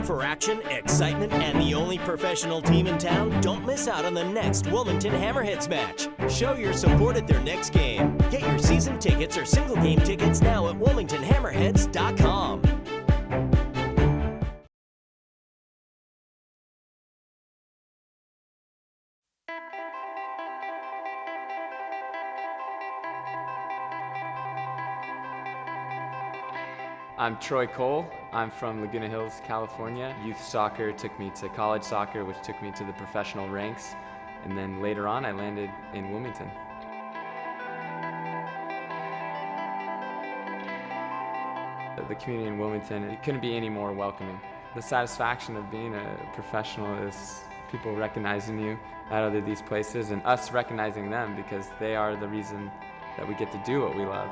for action, excitement, and the only professional team in town? Don't miss out on the next Wilmington Hammerheads match. Show your support at their next game. Get your season tickets or single game tickets now at WilmingtonHammerheads.com. I'm Troy Cole. I'm from Laguna Hills, California. Youth soccer took me to college soccer, which took me to the professional ranks. And then later on, I landed in Wilmington. The community in Wilmington, it couldn't be any more welcoming. The satisfaction of being a professional is people recognizing you at these places and us recognizing them because they are the reason that we get to do what we love.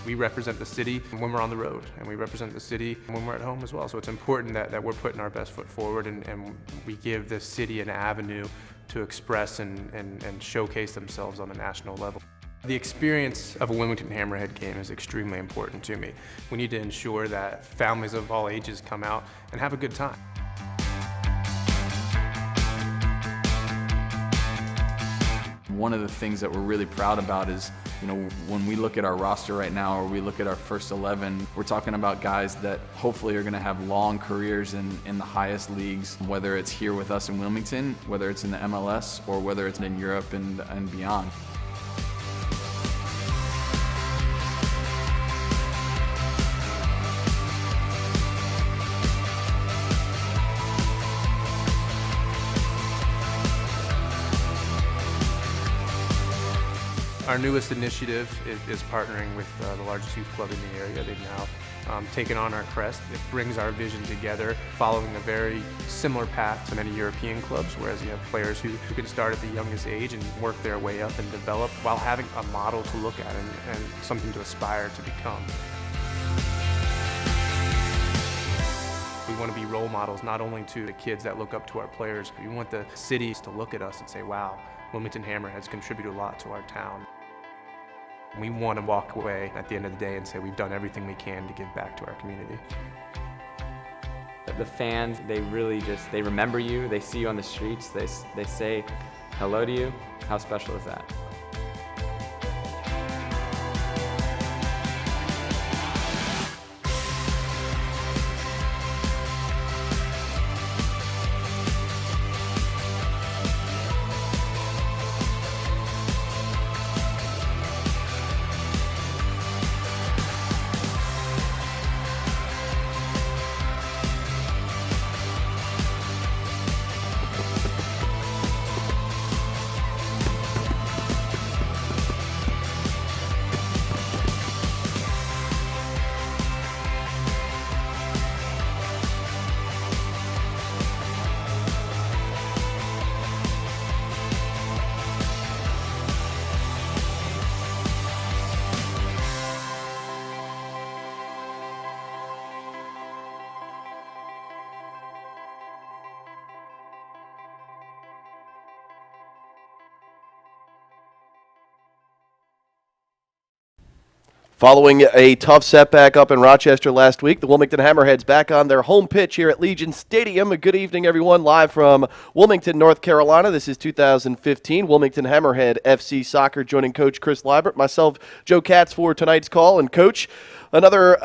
We represent the city when we're on the road, and we represent the city when we're at home as well. So it's important that we're putting our best foot forward and we give the city an avenue to express and showcase themselves on a national level. The experience of a Wilmington Hammerhead game is extremely important to me. We need to ensure that families of all ages come out and have a good time. One of the things that we're really proud about is, when we look at our roster right now, or we look at our first 11, we're talking about guys that hopefully are going to have long careers in the highest leagues, whether it's here with us in Wilmington, whether it's in the MLS, or whether it's in Europe and beyond. Our newest initiative is partnering with the largest youth club in the area. They've now taken on our crest. It brings our vision together, following a very similar path to many European clubs, whereas you have players who can start at the youngest age and work their way up and develop while having a model to look at and something to aspire to become. We want to be role models not only to the kids that look up to our players, but we want the cities to look at us and say, wow, Wilmington Hammerheads contribute a lot to our town. We want to walk away at the end of the day and say we've done everything we can to give back to our community. The fans, they really they remember you, they see you on the streets, they say hello to you. How special is that? Following a tough setback up in Rochester last week, the Wilmington Hammerheads back on their home pitch here at Legion Stadium. Good evening, everyone. Live from Wilmington, North Carolina. This is 2015 Wilmington Hammerhead FC Soccer, joining Coach Chris Liebert, myself, Joe Katz, for tonight's call. And Coach, another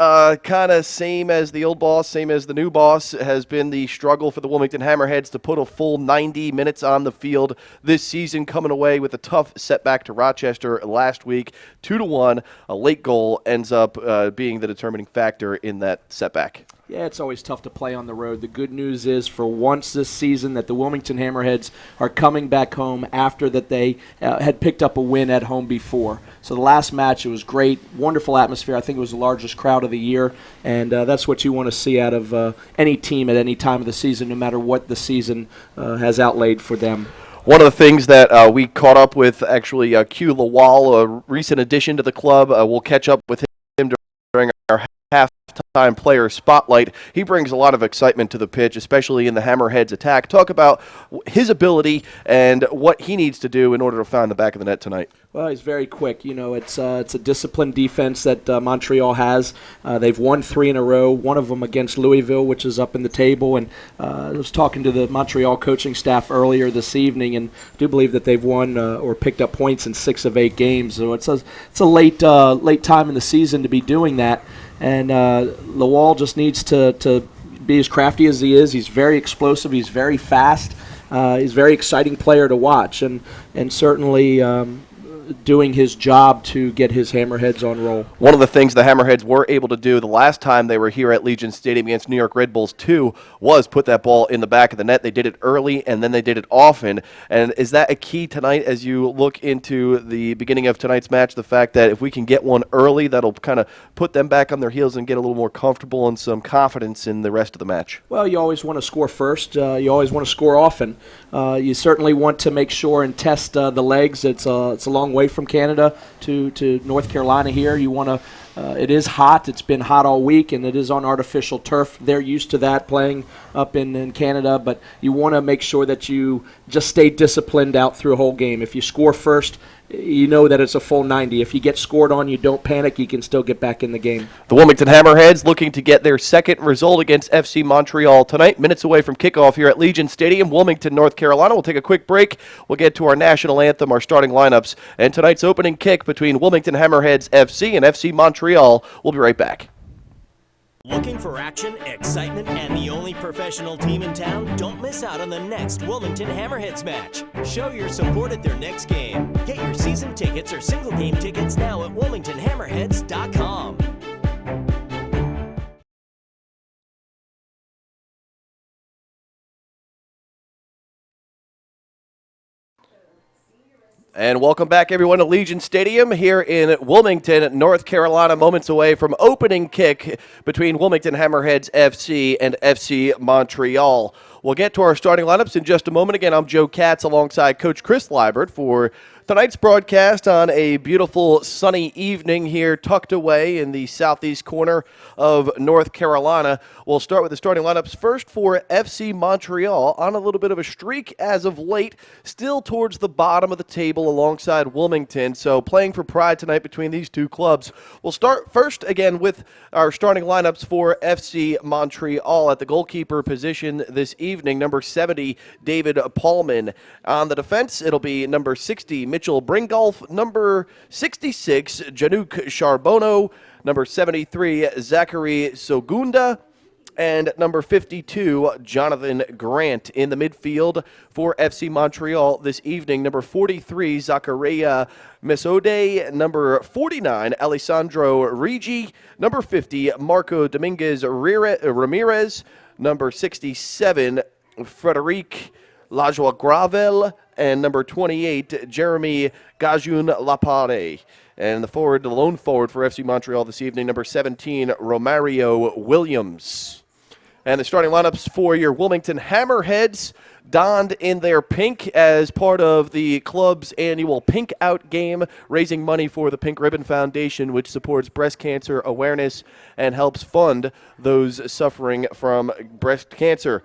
kind of same as the old boss, same as the new boss, has been the struggle for the Wilmington Hammerheads to put a full 90 minutes on the field this season, coming away with a tough setback to Rochester last week, 2-1. A late goal ends up being the determining factor in that setback. Yeah, it's always tough to play on the road. The good news is for once this season that the Wilmington Hammerheads are coming back home after that they had picked up a win at home before. So the last match, it was great, wonderful atmosphere. I think it was the largest crowd of the year, and that's what you want to see out of any team at any time of the season, no matter what the season has outlaid for them. One of the things that we caught up with, actually, Q Lawal, a recent addition to the club, we'll catch up with him during our halftime player spotlight. He brings a lot of excitement to the pitch, especially in the Hammerheads attack. Talk about his ability and what he needs to do in order to find the back of the net tonight. Well, he's very quick. You know, it's a disciplined defense that Montreal has. They've won 3 in a row, one of them against Louisville, which is up in the table. And I was talking to the Montreal coaching staff earlier this evening, and I do believe that they've won or picked up points in 6 of 8 games. So it's a late time in the season to be doing that. And Lawal just needs to be as crafty as he is. He's very explosive. He's very fast. He's a very exciting player to watch, and certainly doing his job to get his Hammerheads on roll. One of the things the Hammerheads were able to do the last time they were here at Legion Stadium against New York Red Bulls 2 was put that ball in the back of the net. They did it early, and then they did it often. And is that a key tonight as you look into the beginning of tonight's match, the fact that if we can get one early, that'll kind of put them back on their heels and get a little more comfortable and some confidence in the rest of the match? Well, you always want to score first. You always want to score often. You certainly want to make sure and test the legs. It's a long way from Canada to North Carolina here. You want to. It is hot. It's been hot all week, and it is on artificial turf. They're used to that, playing up in Canada, but you want to make sure that you just stay disciplined out through a whole game. If you score first, you know that it's a full 90. If you get scored on, you don't panic. You can still get back in the game. The Wilmington Hammerheads looking to get their second result against FC Montreal tonight. Minutes away from kickoff here at Legion Stadium, Wilmington, North Carolina. We'll take a quick break. We'll get to our national anthem, our starting lineups, and tonight's opening kick between Wilmington Hammerheads FC and FC Montreal. We'll be right back. Looking for action, excitement, and the only professional team in town? Don't miss out on the next Wilmington Hammerheads match. Show your support at their next game. Get your season tickets or single game tickets now at WilmingtonHammerheads.com. And welcome back, everyone, to Legion Stadium here in Wilmington, North Carolina. Moments away from opening kick between Wilmington Hammerheads FC and FC Montreal. We'll get to our starting lineups in just a moment. Again, I'm Joe Katz alongside Coach Chris Liebert for tonight's broadcast on a beautiful sunny evening here tucked away in the southeast corner of North Carolina. We'll start with the starting lineups first for FC Montreal, on a little bit of a streak as of late, still towards the bottom of the table alongside Wilmington, so playing for pride tonight between these two clubs. We'll start first again with our starting lineups for FC Montreal. At the goalkeeper position this evening, number 70, David Paulman. On the defense, it'll be number 60, Mitchell Bringolf, number 66, Janouk Charbonneau, number 73, Zachary Sogunda, and number 52, Jonathan Grant. In the midfield for FC Montreal this evening, number 43, Zachariah Mesode, number 49, Alessandro Rigi, number 50, Marco Dominguez Ramirez, number 67, Frederic Lajoie Gravel, and number 28, Jeremy Gajun Lapare. And the lone forward for FC Montreal this evening, number 17, Romario Williams. And the starting lineups for your Wilmington Hammerheads, donned in their pink as part of the club's annual Pink Out game, raising money for the Pink Ribbon Foundation, which supports breast cancer awareness and helps fund those suffering from breast cancer.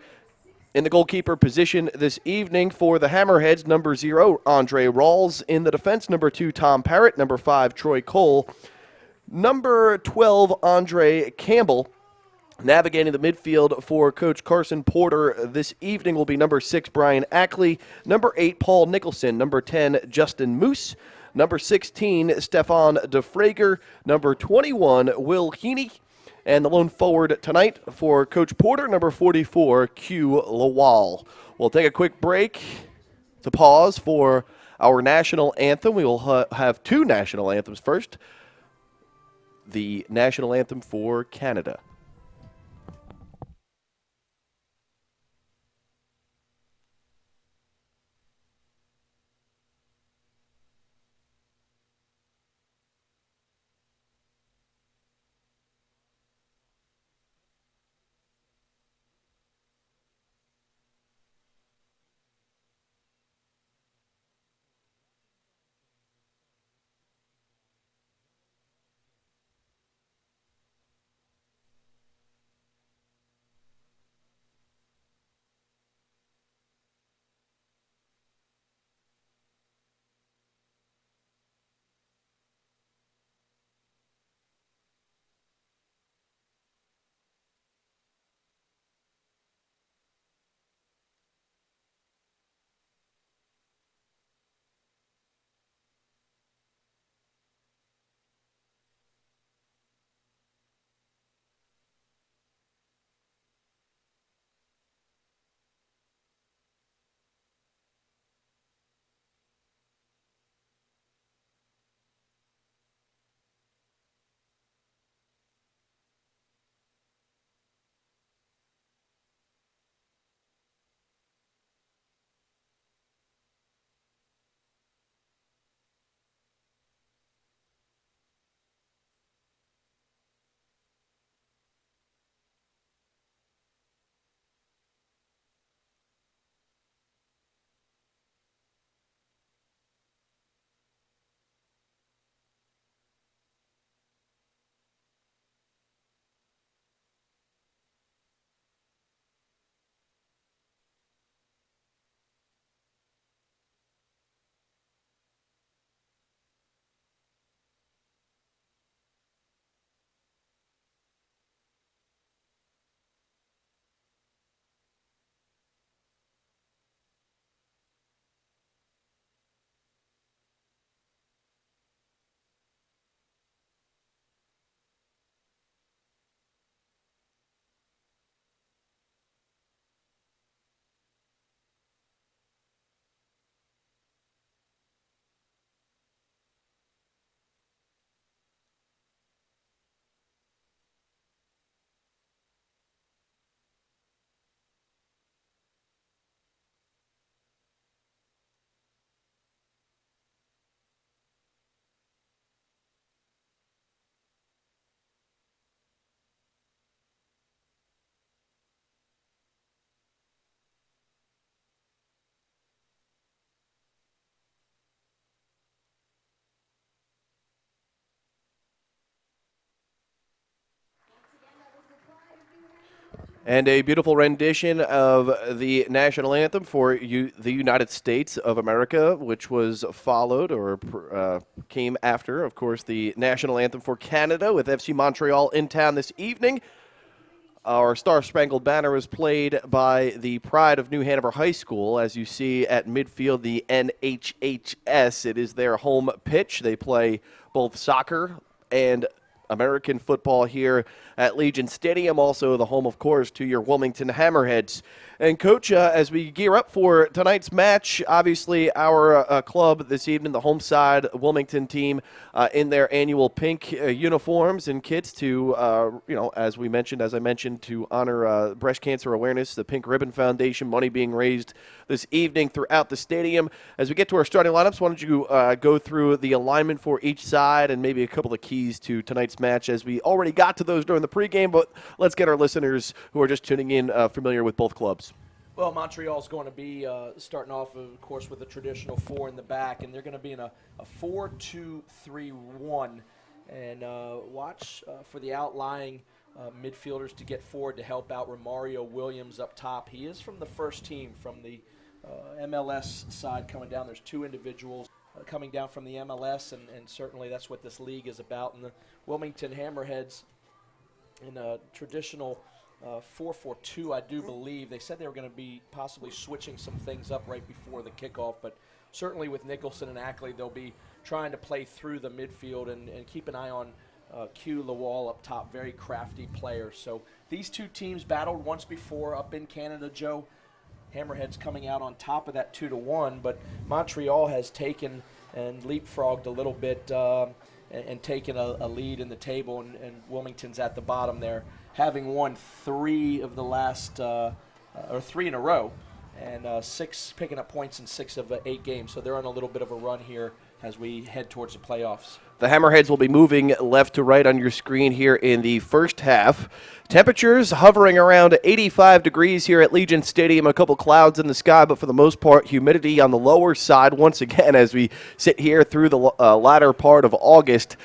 In the goalkeeper position this evening for the Hammerheads, number 0, Andre Rawls. In the defense, number 2, Tom Parrott. Number 5, Troy Cole. Number 12, Andre Campbell. Navigating the midfield for Coach Carson Porter this evening will be number 6, Brian Ackley. Number 8, Paul Nicholson. Number 10, Justin Moose. Number 16, Stefan DeFrager. Number 21, Will Heaney. And the lone forward tonight for Coach Porter, number 44, Q Lawal. We'll take a quick break to pause for our national anthem. We will have two national anthems first. The national anthem for Canada. And a beautiful rendition of the national anthem for the United States of America, which was followed or came after, of course, the national anthem for Canada with FC Montreal in town this evening. Our Star Spangled Banner is played by the Pride of New Hanover High School. As you see at midfield, the NHHS. It is their home pitch. They play both soccer and American football here at Legion Stadium, also the home, of course, to your Wilmington Hammerheads. And, Coach, as we gear up for tonight's match, obviously our club this evening, the home side Wilmington team, in their annual pink uniforms and kits to, as I mentioned, to honor Breast Cancer Awareness, the Pink Ribbon Foundation, money being raised this evening throughout the stadium. As we get to our starting lineups, why don't you go through the alignment for each side and maybe a couple of keys to tonight's match, as we already got to those during the pregame, but let's get our listeners who are just tuning in familiar with both clubs. Well, Montreal's going to be starting off, of course, with a traditional 4 in the back, and they're going to be in a 4-2-3-1. And watch for the outlying midfielders to get forward to help out Romario Williams up top. He is from the first team, from the MLS side coming down. There's 2 individuals coming down from the MLS, and certainly that's what this league is about. And the Wilmington Hammerheads in a traditional 4-4-2, I do believe. They said they were going to be possibly switching some things up right before the kickoff, but certainly with Nicholson and Ackley, they'll be trying to play through the midfield and keep an eye on Q Lawal up top, very crafty player. So these two teams battled once before up in Canada, Joe. Hammerheads coming out on top of that 2-1, but Montreal has taken and leapfrogged a little bit and taken a lead in the table, and Wilmington's at the bottom there, having won 3 of the last, or 3 in a row, and 6 picking up points in 6 of 8 games. So they're on a little bit of a run here as we head towards the playoffs. The Hammerheads will be moving left to right on your screen here in the first half. Temperatures hovering around 85 degrees here at Legion Stadium. A couple clouds in the sky, but for the most part, humidity on the lower side once again as we sit here through the latter part of August.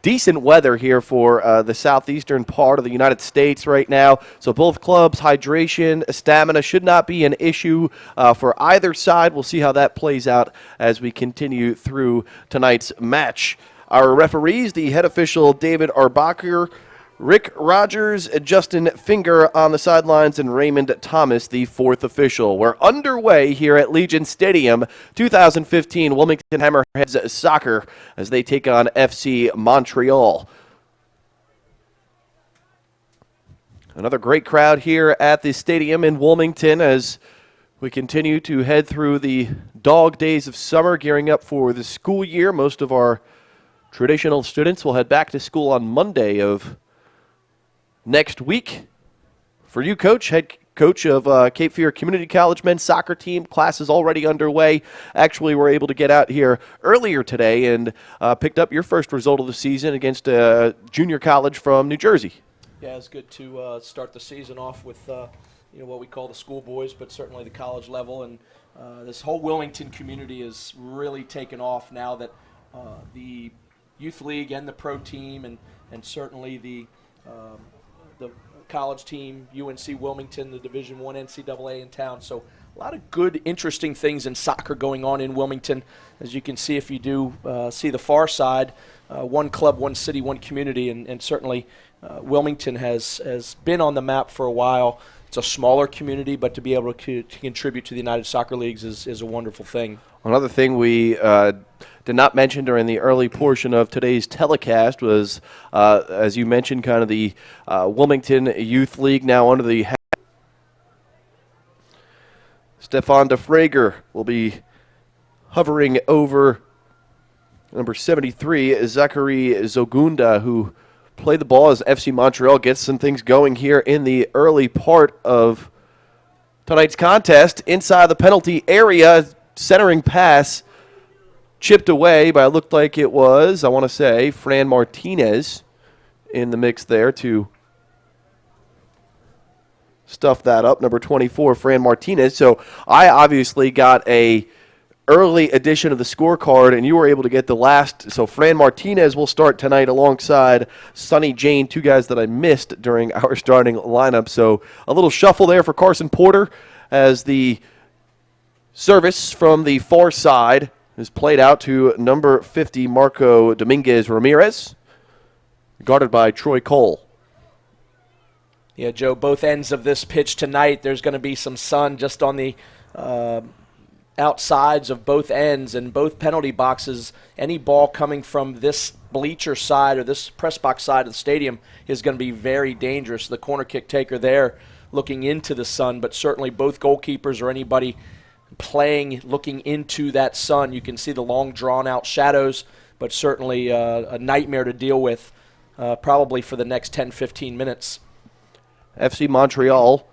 Decent weather here for the southeastern part of the United States right now. So both clubs, hydration, stamina should not be an issue for either side. We'll see how that plays out as we continue through tonight's match. Our referees, the head official David Arbacher, Rick Rogers, Justin Finger on the sidelines, and Raymond Thomas, the 4th official. We're underway here at Legion Stadium, 2015 Wilmington Hammerheads soccer as they take on FC Montreal. Another great crowd here at the stadium in Wilmington as we continue to head through the dog days of summer, gearing up for the school year. Most of our traditional students will head back to school on Monday of next week. For you, Coach, head coach of Cape Fear Community College men's soccer team, class is already underway. Actually, we're able to get out here earlier today and picked up your first result of the season against a junior college from New Jersey. Yeah, it's good to start the season off with what we call the schoolboys, but certainly the college level. And this whole Wilmington community is really taken off now that the youth league and the pro team and certainly the college team, UNC Wilmington, the Division I NCAA in town. So a lot of good, interesting things in soccer going on in Wilmington. As you can see, if you do see the far side, one club, one city, one community, and certainly Wilmington has been on the map for a while. It's a smaller community, but to be able to contribute to the United Soccer Leagues is a wonderful thing. Another thing we did not mention during the early portion of today's telecast was, as you mentioned, kind of the Wilmington Youth League now under the Stefan DeFrager will be hovering over number 73, Zachary Zogunda, who played the ball as FC Montreal gets some things going here in the early part of tonight's contest. Inside the penalty area, centering pass chipped away by, it looked like it was, I want to say, Fran Martinez in the mix there to stuff that up. Number 24, Fran Martinez. So I obviously got a early edition of the scorecard, and you were able to get the last. So Fran Martinez will start tonight alongside Sonny Jane, two guys that I missed during our starting lineup. So a little shuffle there for Carson Porter as the service from the far side is played out to number 50, Marco Dominguez Ramirez, guarded by Troy Cole. Yeah, Joe, both ends of this pitch tonight, there's going to be some sun just on the outsides of both ends and both penalty boxes. Any ball coming from this bleacher side or this press box side of the stadium is going to be very dangerous. The corner kick taker there looking into the sun, but certainly both goalkeepers or anybody playing looking into that sun, you can see the long drawn-out shadows, but certainly a nightmare to deal with probably for the next 10-15 minutes. FC Montreal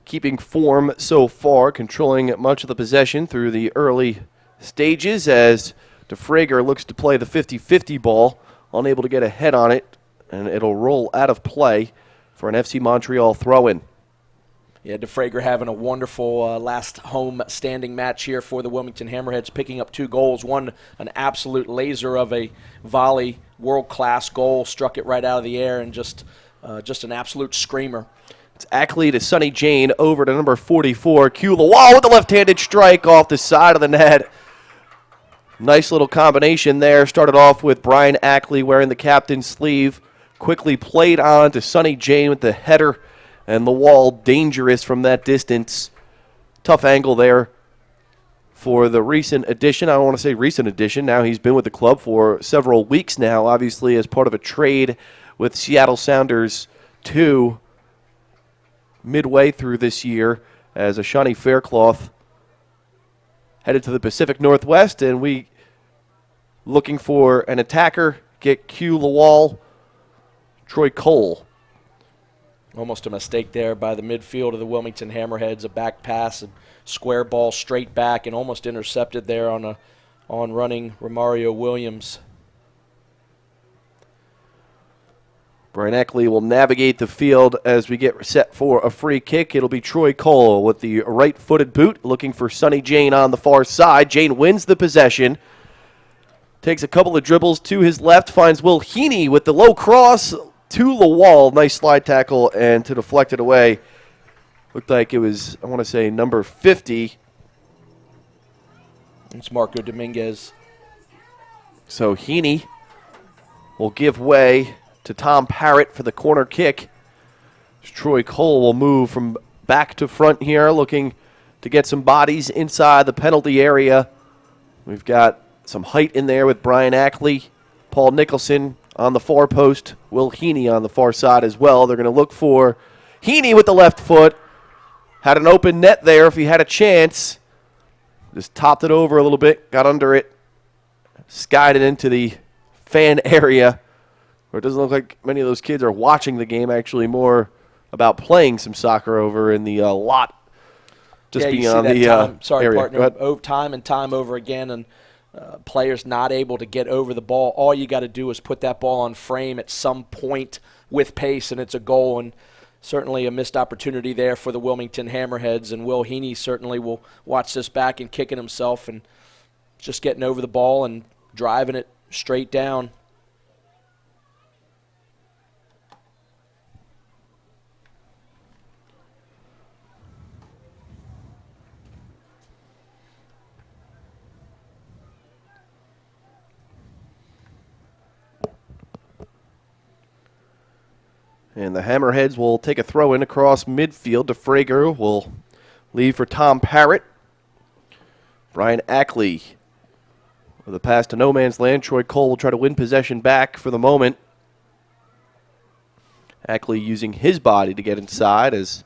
keeping form so far, controlling much of the possession through the early stages as DeFrager looks to play the 50-50 ball, unable to get a head on it, and it'll roll out of play for an FC Montreal throw-in. Yeah, DeFrager having a wonderful last home standing match here for the Wilmington Hammerheads, picking up 2 goals. One, an absolute laser of a volley, world-class goal, struck it right out of the air, and just an absolute screamer. It's Ackley to Sonny Jane over to number 44. Cue the wall with the left-handed strike off the side of the net. Nice little combination there. Started off with Brian Ackley wearing the captain's sleeve. Quickly played on to Sonny Jane with the header and the wall, dangerous from that distance. Tough angle there for the recent addition. I don't want to say recent addition. Now he's been with the club for several weeks now, obviously as part of a trade with Seattle Sounders 2 midway through this year as Ashani Faircloth headed to the Pacific Northwest, and we looking for an attacker, get Q Lawal, Troy Cole. Almost a mistake there by the midfield of the Wilmington Hammerheads, a back pass, a square ball straight back, and almost intercepted there on running Romario Williams. Brian Eckley will navigate the field as we get set for a free kick. It'll be Troy Cole with the right-footed boot, looking for Sonny Jane on the far side. Jane wins the possession. Takes a couple of dribbles to his left, finds Will Heaney with the low cross to the wall. Nice slide tackle and to deflect it away. Looked like it was, I want to say, number 50. It's Marco Dominguez. So Heaney will give way to Tom Parrott for the corner kick. Troy Cole will move from back to front here, looking to get some bodies inside the penalty area. We've got some height in there with Brian Ackley, Paul Nicholson on the far post, Will Heaney on the far side as well. They're going to look for Heaney with the left foot. Had an open net there if he had a chance. Just topped it over a little bit, got under it, skied it into the fan area. Or it doesn't look like many of those kids are watching the game, actually more about playing some soccer over in the lot. Just being on the area. Partner, time and time over again, and players not able to get over the ball. All you got to do is put that ball on frame at some point with pace, and it's a goal. And certainly a missed opportunity there for the Wilmington Hammerheads, and Will Heaney certainly will watch this back and kick it himself and just getting over the ball and driving it straight down. And the Hammerheads will take a throw in across midfield. DeFrager will leave for Tom Parrott. Brian Ackley with a pass to no man's land. Troy Cole will try to win possession back for the moment. Ackley using his body to get inside as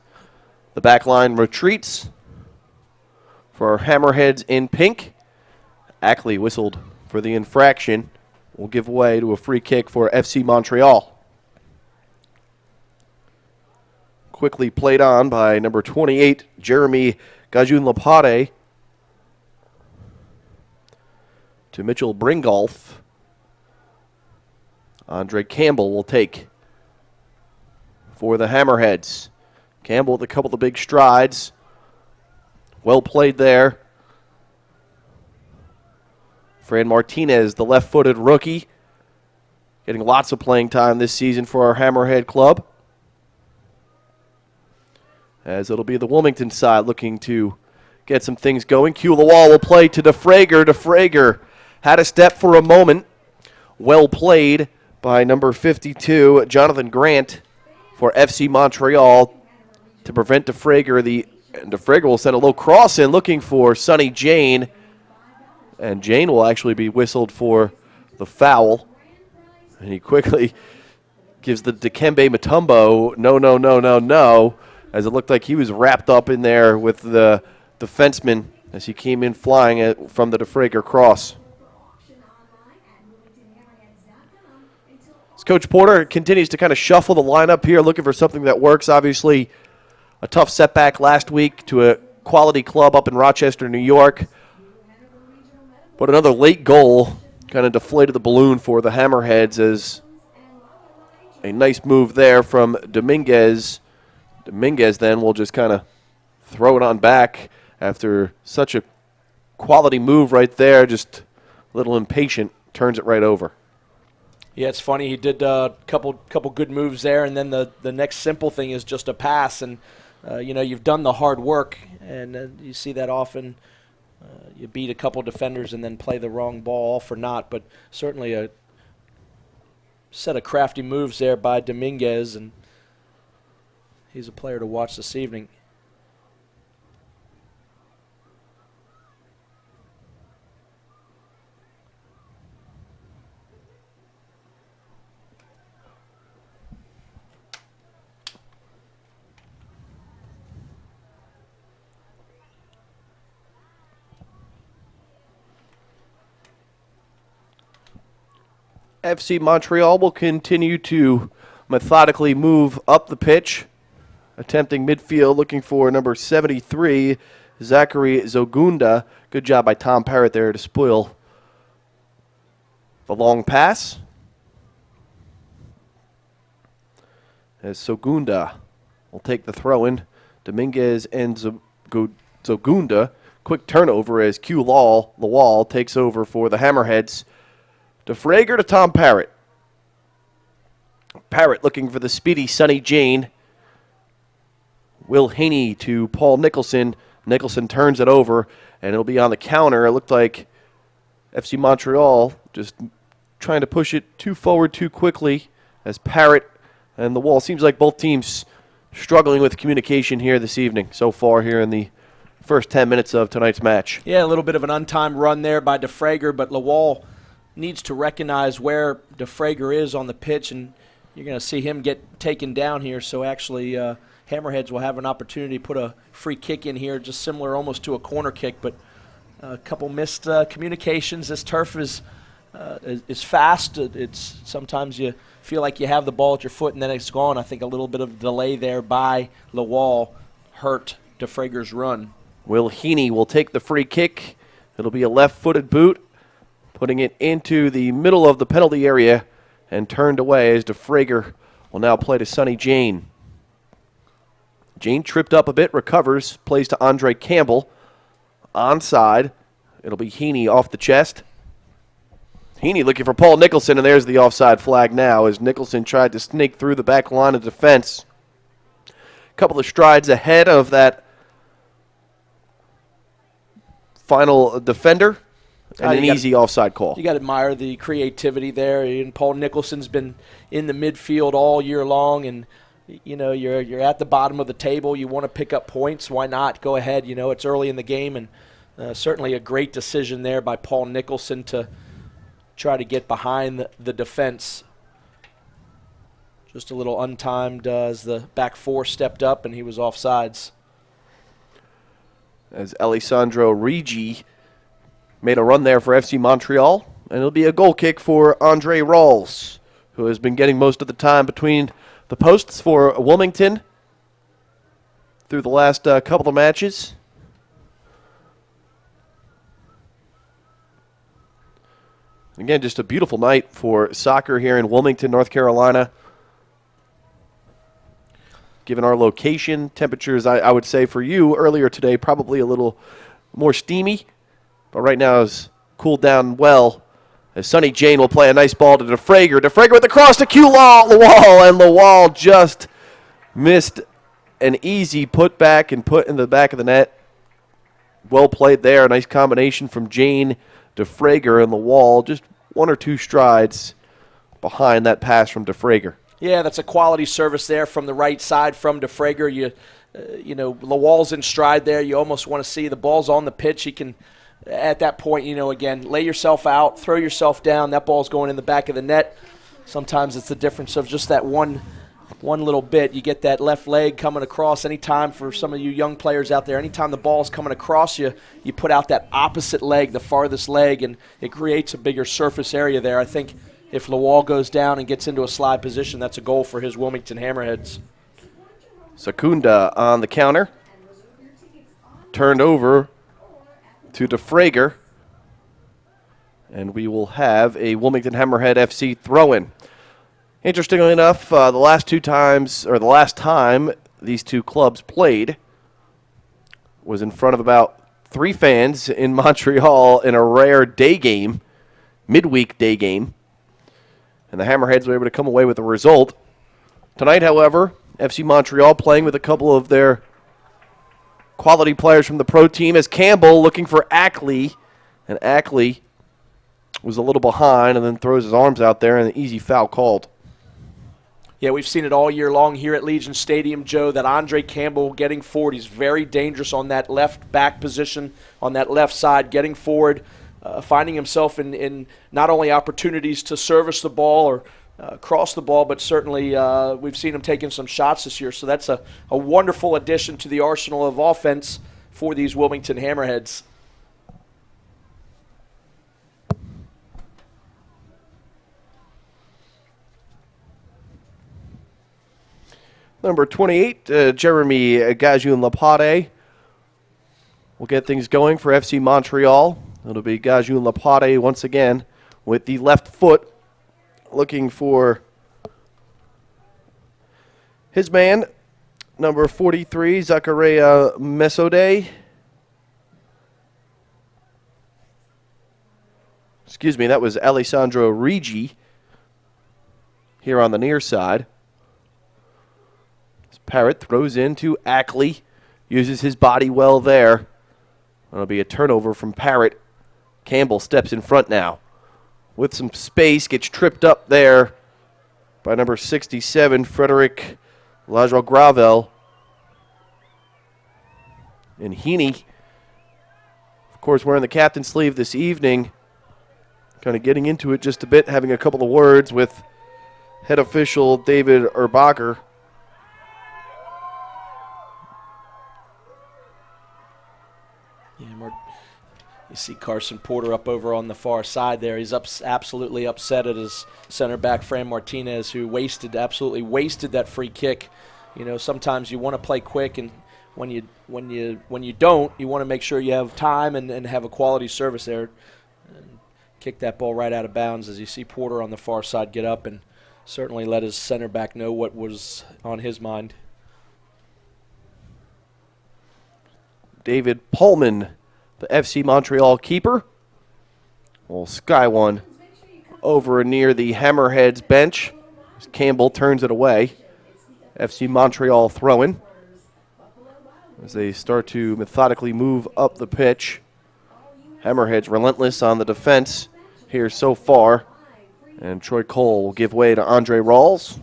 the back line retreats for our Hammerheads in pink. Ackley whistled for the infraction. Will give way to a free kick for FC Montreal. Quickly played on by number 28, Jeremy Gajun-Lapade, to Mitchell Bringolf. Andre Campbell will take for the Hammerheads. Campbell with a couple of big strides. Well played there. Fran Martinez, the left-footed rookie, getting lots of playing time this season for our Hammerhead club. As it'll be the Wilmington side looking to get some things going. Q Lawal will play to DeFrager. DeFrager had a step for a moment. Well played by number 52, Jonathan Grant, for FC Montreal to prevent DeFrager. DeFrager will send a low cross in looking for Sonny Jane. And Jane will actually be whistled for the foul. And he quickly gives the Dikembe Mutombo no, as it looked like he was wrapped up in there with the defenseman as he came in flying from the DeFrager cross. As Coach Porter continues to kind of shuffle the lineup here, looking for something that works. Obviously, a tough setback last week to a quality club up in Rochester, New York. But another late goal kind of deflated the balloon for the Hammerheads as a nice move there from Dominguez. Dominguez then will just kind of throw it on back after such a quality move right there, just a little impatient, turns it right over. Yeah, it's funny. He did a couple good moves there, and then the next simple thing is just a pass. And, you've done the hard work, and you see that often. You beat a couple defenders and then play the wrong ball, all for naught. But certainly a set of crafty moves there by Dominguez, and he's a player to watch this evening. FC Montreal will continue to methodically move up the pitch, attempting midfield, looking for number 73, Zachary Zogunda. Good job by Tom Parrott there to spoil the long pass. As Zogunda will take the throw-in. Dominguez and Zogunda. Quick turnover as Q Lawal takes over for the Hammerheads. DeFrager to Tom Parrott. Parrott looking for the speedy Sonny Jane. Will Haney to Paul Nicholson. Nicholson turns it over, and it'll be on the counter. It looked like FC Montreal just trying to push it too forward too quickly as Parrott and the wall. Seems like both teams struggling with communication here this evening so far here in the first 10 minutes of tonight's match. Yeah, a little bit of an untimed run there by DeFrager, but Lawal needs to recognize where DeFrager is on the pitch, and you're going to see him get taken down here. So actually Hammerheads will have an opportunity to put a free kick in here, just similar almost to a corner kick, but a couple missed communications. This turf is fast. It's sometimes you feel like you have the ball at your foot and then it's gone. I think a little bit of delay there by Lawal hurt DeFrager's run. Will Heaney will take the free kick. It'll be a left-footed boot, putting it into the middle of the penalty area and turned away as DeFrager will now play to Sonny Jane. Jane tripped up a bit, recovers, plays to Andre Campbell. Onside, it'll be Heaney off the chest. Heaney looking for Paul Nicholson, and there's the offside flag now as Nicholson tried to sneak through the back line of defense. A couple of strides ahead of that final defender. And an easy offside call. You got to admire the creativity there. And Paul Nicholson's been in the midfield all year long, and you're at the bottom of the table. You want to pick up points. Why not? Go ahead. It's early in the game, and certainly a great decision there by Paul Nicholson to try to get behind the defense. Just a little untimed as the back four stepped up, and he was offsides. As Alessandro Rigi made a run there for FC Montreal, and it'll be a goal kick for Andre Rawls, who has been getting most of the time between the posts for Wilmington through the last couple of matches. Again, just a beautiful night for soccer here in Wilmington, North Carolina. Given our location, temperatures, I would say for you earlier today, probably a little more steamy. But right now is cooled down well. As Sonny Jane will play a nice ball to DeFrager. DeFrager with the cross to Lawal, and Lawal just missed an easy putback and put in the back of the net. Well played there. A nice combination from Jane, DeFrager, and Lawal. Just one or two strides behind that pass from DeFrager. Yeah, that's a quality service there from the right side from DeFrager. You know, Lawal's in stride there. You almost want to see the ball's on the pitch. He can, at that point, you know, again, lay yourself out, throw yourself down. That ball's going in the back of the net. Sometimes it's the difference of just that one little bit. You get that left leg coming across. Anytime for some of you young players out there, anytime the ball's coming across you, you put out that opposite leg, the farthest leg, and it creates a bigger surface area there. I think if Lawal goes down and gets into a slide position, that's a goal for his Wilmington Hammerheads. Secunda on the counter. Turned over to DeFrager. And we will have a Wilmington Hammerhead FC throw-in. Interestingly enough, the last time these two clubs played was in front of about 3 fans in Montreal in a rare day game, midweek day game. And the Hammerheads were able to come away with a result. Tonight, however, FC Montreal playing with a couple of their quality players from the pro team as Campbell looking for Ackley. And Ackley was a little behind and then throws his arms out there and an easy foul called. Yeah, we've seen it all year long here at Legion Stadium, Joe, that Andre Campbell getting forward. He's very dangerous on that left back position, on that left side, getting forward, finding himself in not only opportunities to service the ball or cross the ball, but certainly we've seen him taking some shots this year. So that's a wonderful addition to the arsenal of offense for these Wilmington Hammerheads. Number 28, Jeremy Gajun-Lapade will get things going for FC Montreal. It'll be Gajun-Lapade once again with the left foot looking for his man, number 43, Zakaria Mesode. Excuse me, that was Alessandro Rigi here on the near side. Parrott throws into Ackley, uses his body well there. That'll be a turnover from Parrott. Campbell steps in front now. With some space, gets tripped up there by number 67, Frederick Lajoie-Gravel. And Heaney, of course, wearing the captain's sleeve this evening. Kind of getting into it just a bit, having a couple of words with head official David Erbacher. You see Carson Porter up over on the far side there. He's absolutely upset at his center back, Fran Martinez, who absolutely wasted that free kick. You know, sometimes you want to play quick, and when you don't, you want to make sure you have time and have a quality service there. And kick that ball right out of bounds as you see Porter on the far side get up and certainly let his center back know what was on his mind. David Pullman, the FC Montreal keeper, will sky one over near the Hammerheads bench as Campbell turns it away. FC Montreal throw-in as they start to methodically move up the pitch. Hammerheads relentless on the defense here so far. And Troy Cole will give way to Andre Rawls.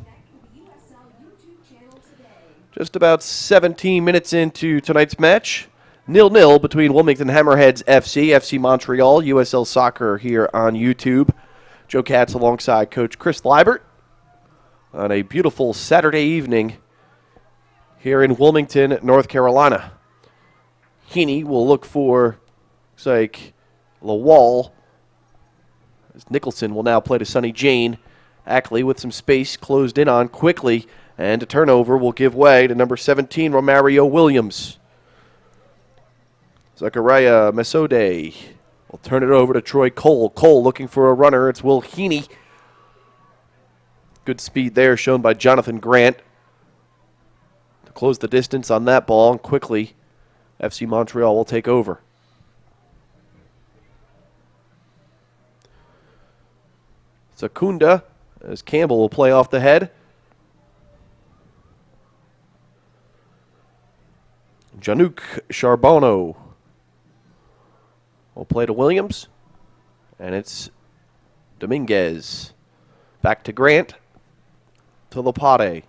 Just about 17 minutes into tonight's match. 0-0 between Wilmington Hammerheads FC Montreal, USL Soccer here on YouTube. Joe Katz alongside Coach Chris Liebert on a beautiful Saturday evening here in Wilmington, North Carolina. Heaney will look for, looks like, Lawal. As Nicholson will now play to Sonny Jane. Ackley with some space closed in on quickly, and a turnover will give way to number 17, Romario Williams. Zachariah Mesode will turn it over to Troy Cole. Cole looking for a runner. It's Will Heaney. Good speed there shown by Jonathan Grant to close the distance on that ball. And quickly, FC Montreal will take over. Secunda, as Campbell will play off the head. Janouk Charbonneau will play to Williams. And it's Dominguez. Back to Grant. To Lopate.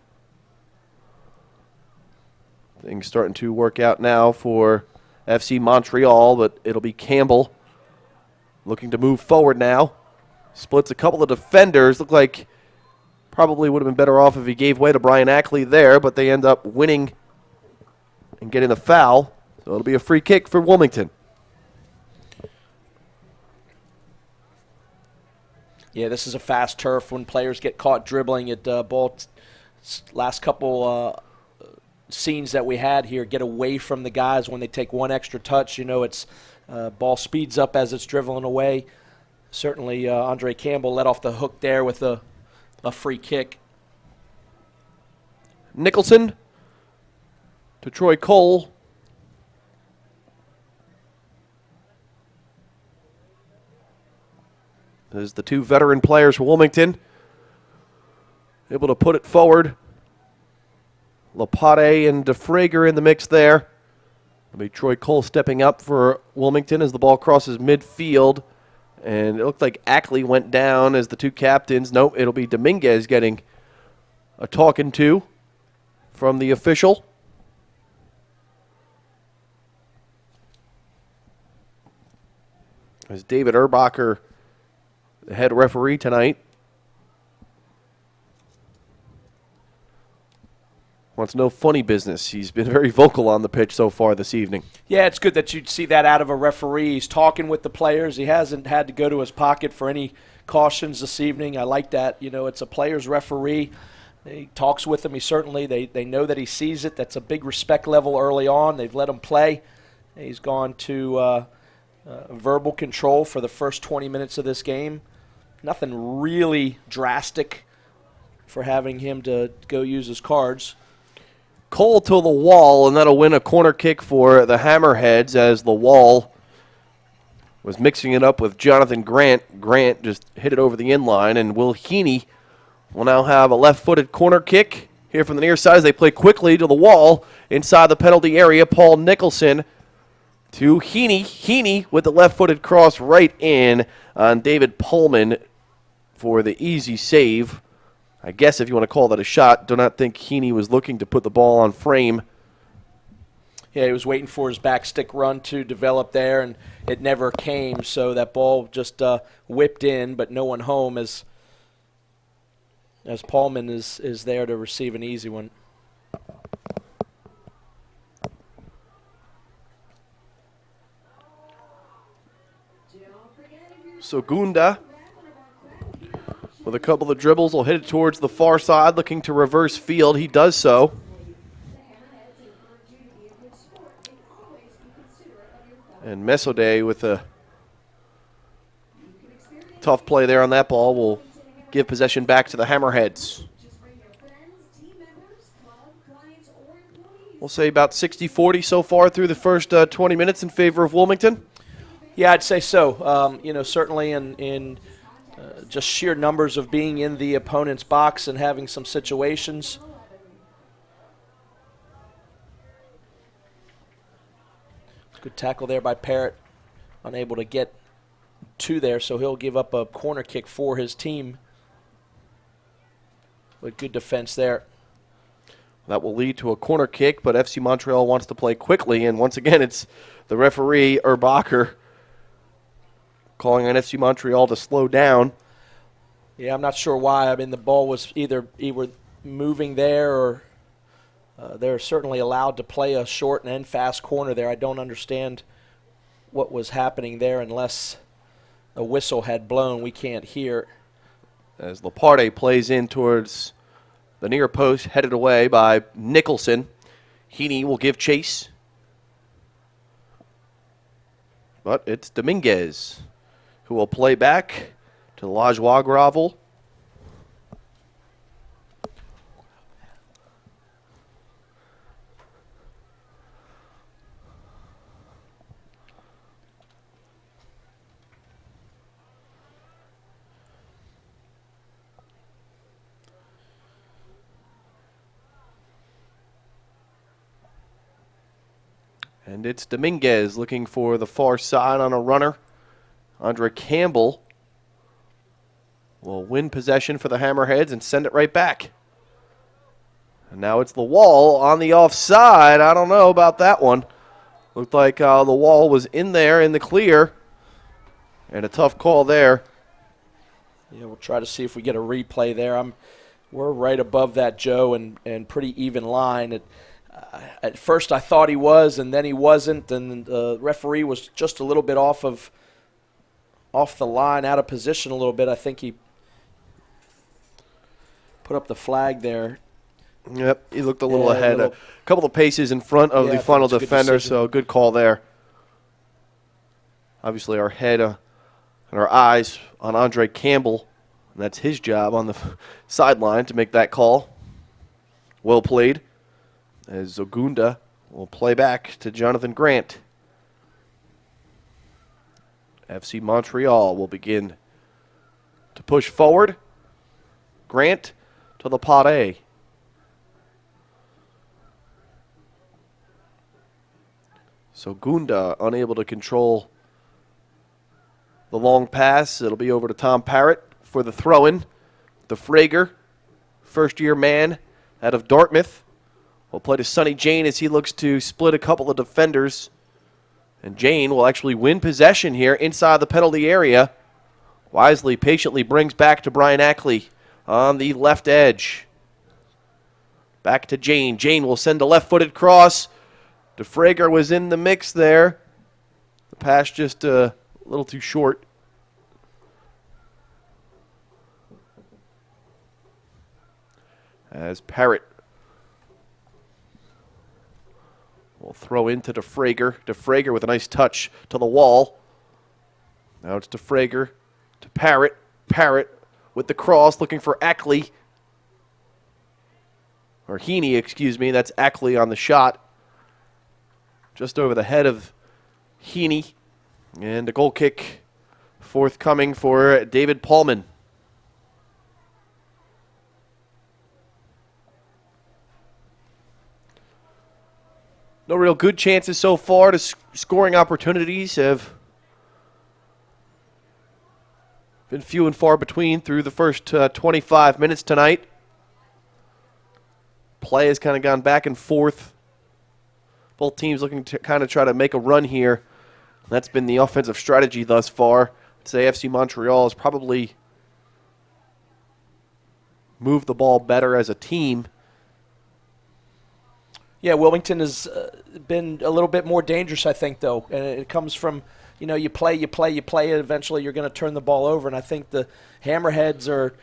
Things starting to work out now for FC Montreal, but it'll be Campbell looking to move forward now. Splits a couple of defenders. Look like probably would have been better off if he gave way to Brian Ackley there, but they end up winning and getting the foul. So it'll be a free kick for Wilmington. Yeah, this is a fast turf. When players get caught dribbling at ball, last couple scenes that we had here, get away from the guys when they take one extra touch. You know, it's ball speeds up as it's dribbling away. Certainly, Andre Campbell let off the hook there with a free kick. Nicholson to Troy Cole. As the two veteran players for Wilmington able to put it forward. Lopate and DeFrager in the mix there. It'll be Troy Cole stepping up for Wilmington as the ball crosses midfield. And it looked like Ackley went down as the two captains. Nope, it'll be Dominguez getting a talking to from the official. As David Erbacher, the head referee tonight, wants no funny business. He's been very vocal on the pitch so far this evening. Yeah, it's good that you'd see that out of a referee. He's talking with the players. He hasn't had to go to his pocket for any cautions this evening. I like that. You know, it's a player's referee. He talks with them. They know that he sees it. That's a big respect level early on. They've let him play. He's gone to verbal control for the first 20 minutes of this game. Nothing really drastic for having him to go use his cards. Cole to the wall, and that'll win a corner kick for the Hammerheads as the wall was mixing it up with Jonathan Grant. Grant just hit it over the inline, and Will Heaney will now have a left-footed corner kick here from the near side as they play quickly to the wall inside the penalty area. Paul Nicholson to Heaney. Heaney with the left-footed cross right in on David Pullman for the easy save. I guess if you want to call that a shot, do not think Heaney was looking to put the ball on frame. Yeah, he was waiting for his back stick run to develop there, and it never came, so that ball just whipped in, but no one home as Pullman is there to receive an easy one. Segunda, with a couple of dribbles, will hit it towards the far side, looking to reverse field. He does so. And Mesode with a tough play there on that ball will give possession back to the Hammerheads. We'll say about 60-40 so far through the first 20 minutes in favor of Wilmington. Yeah, I'd say so. Certainly in just sheer numbers of being in the opponent's box and having some situations. Good tackle there by Parrott. Unable to get to there, so he'll give up a corner kick for his team. But good defense there. That will lead to a corner kick, but FC Montreal wants to play quickly, and once again it's the referee, Erbacher, calling on FC Montreal to slow down. Yeah, I'm not sure why. I mean, the ball was either moving there or they're certainly allowed to play a short and fast corner there. I don't understand what was happening there unless a whistle had blown. We can't hear. As Lopate plays in towards the near post, headed away by Nicholson. Heaney will give chase. But it's Dominguez who will play back to the Lajoie Gravel. And it's Dominguez looking for the far side on a runner. Andre Campbell will win possession for the Hammerheads and send it right back. And now it's the wall on the offside. I don't know about that one. Looked like the wall was in there in the clear. And a tough call there. Yeah, we'll try to see if we get a replay there. We're right above that, Joe, and pretty even line. At first I thought he was, and then he wasn't, and the referee was just a little bit off the line, out of position a little bit. I think he put up the flag there. Yep, he looked a little ahead, a couple of paces in front of the final defender, so good call there. Obviously our head and our eyes on Andre Campbell, and that's his job on the sideline to make that call. Well played, as Zogunda will play back to Jonathan Grant. FC Montreal will begin to push forward. Grant to the pot A. So Gunda unable to control the long pass. It'll be over to Tom Parrott for the throw-in. The Frager, first-year man out of Dartmouth, will play to Sonny Jane as he looks to split a couple of defenders. And Jane will actually win possession here inside the penalty area. Wisely, patiently brings back to Brian Ackley on the left edge. Back to Jane. Jane will send a left-footed cross. DeFrager was in the mix there. The pass just a little too short. As Parrott will throw into DeFrager. DeFrager with a nice touch to the wall. Now it's DeFrager to Parrott. Parrott with the cross looking for Ackley. Or Heaney, excuse me. That's Ackley on the shot. Just over the head of Heaney. And a goal kick forthcoming for David Paulman. No real good chances so far to scoring opportunities have been few and far between through the first 25 minutes tonight. Play has kind of gone back and forth. Both teams looking to kind of try to make a run here. That's been the offensive strategy thus far. I'd say FC Montreal has probably moved the ball better as a team. Yeah, Wilmington has been a little bit more dangerous, I think, though. And it comes from, you play, and eventually you're going to turn the ball over. And I think the Hammerheads are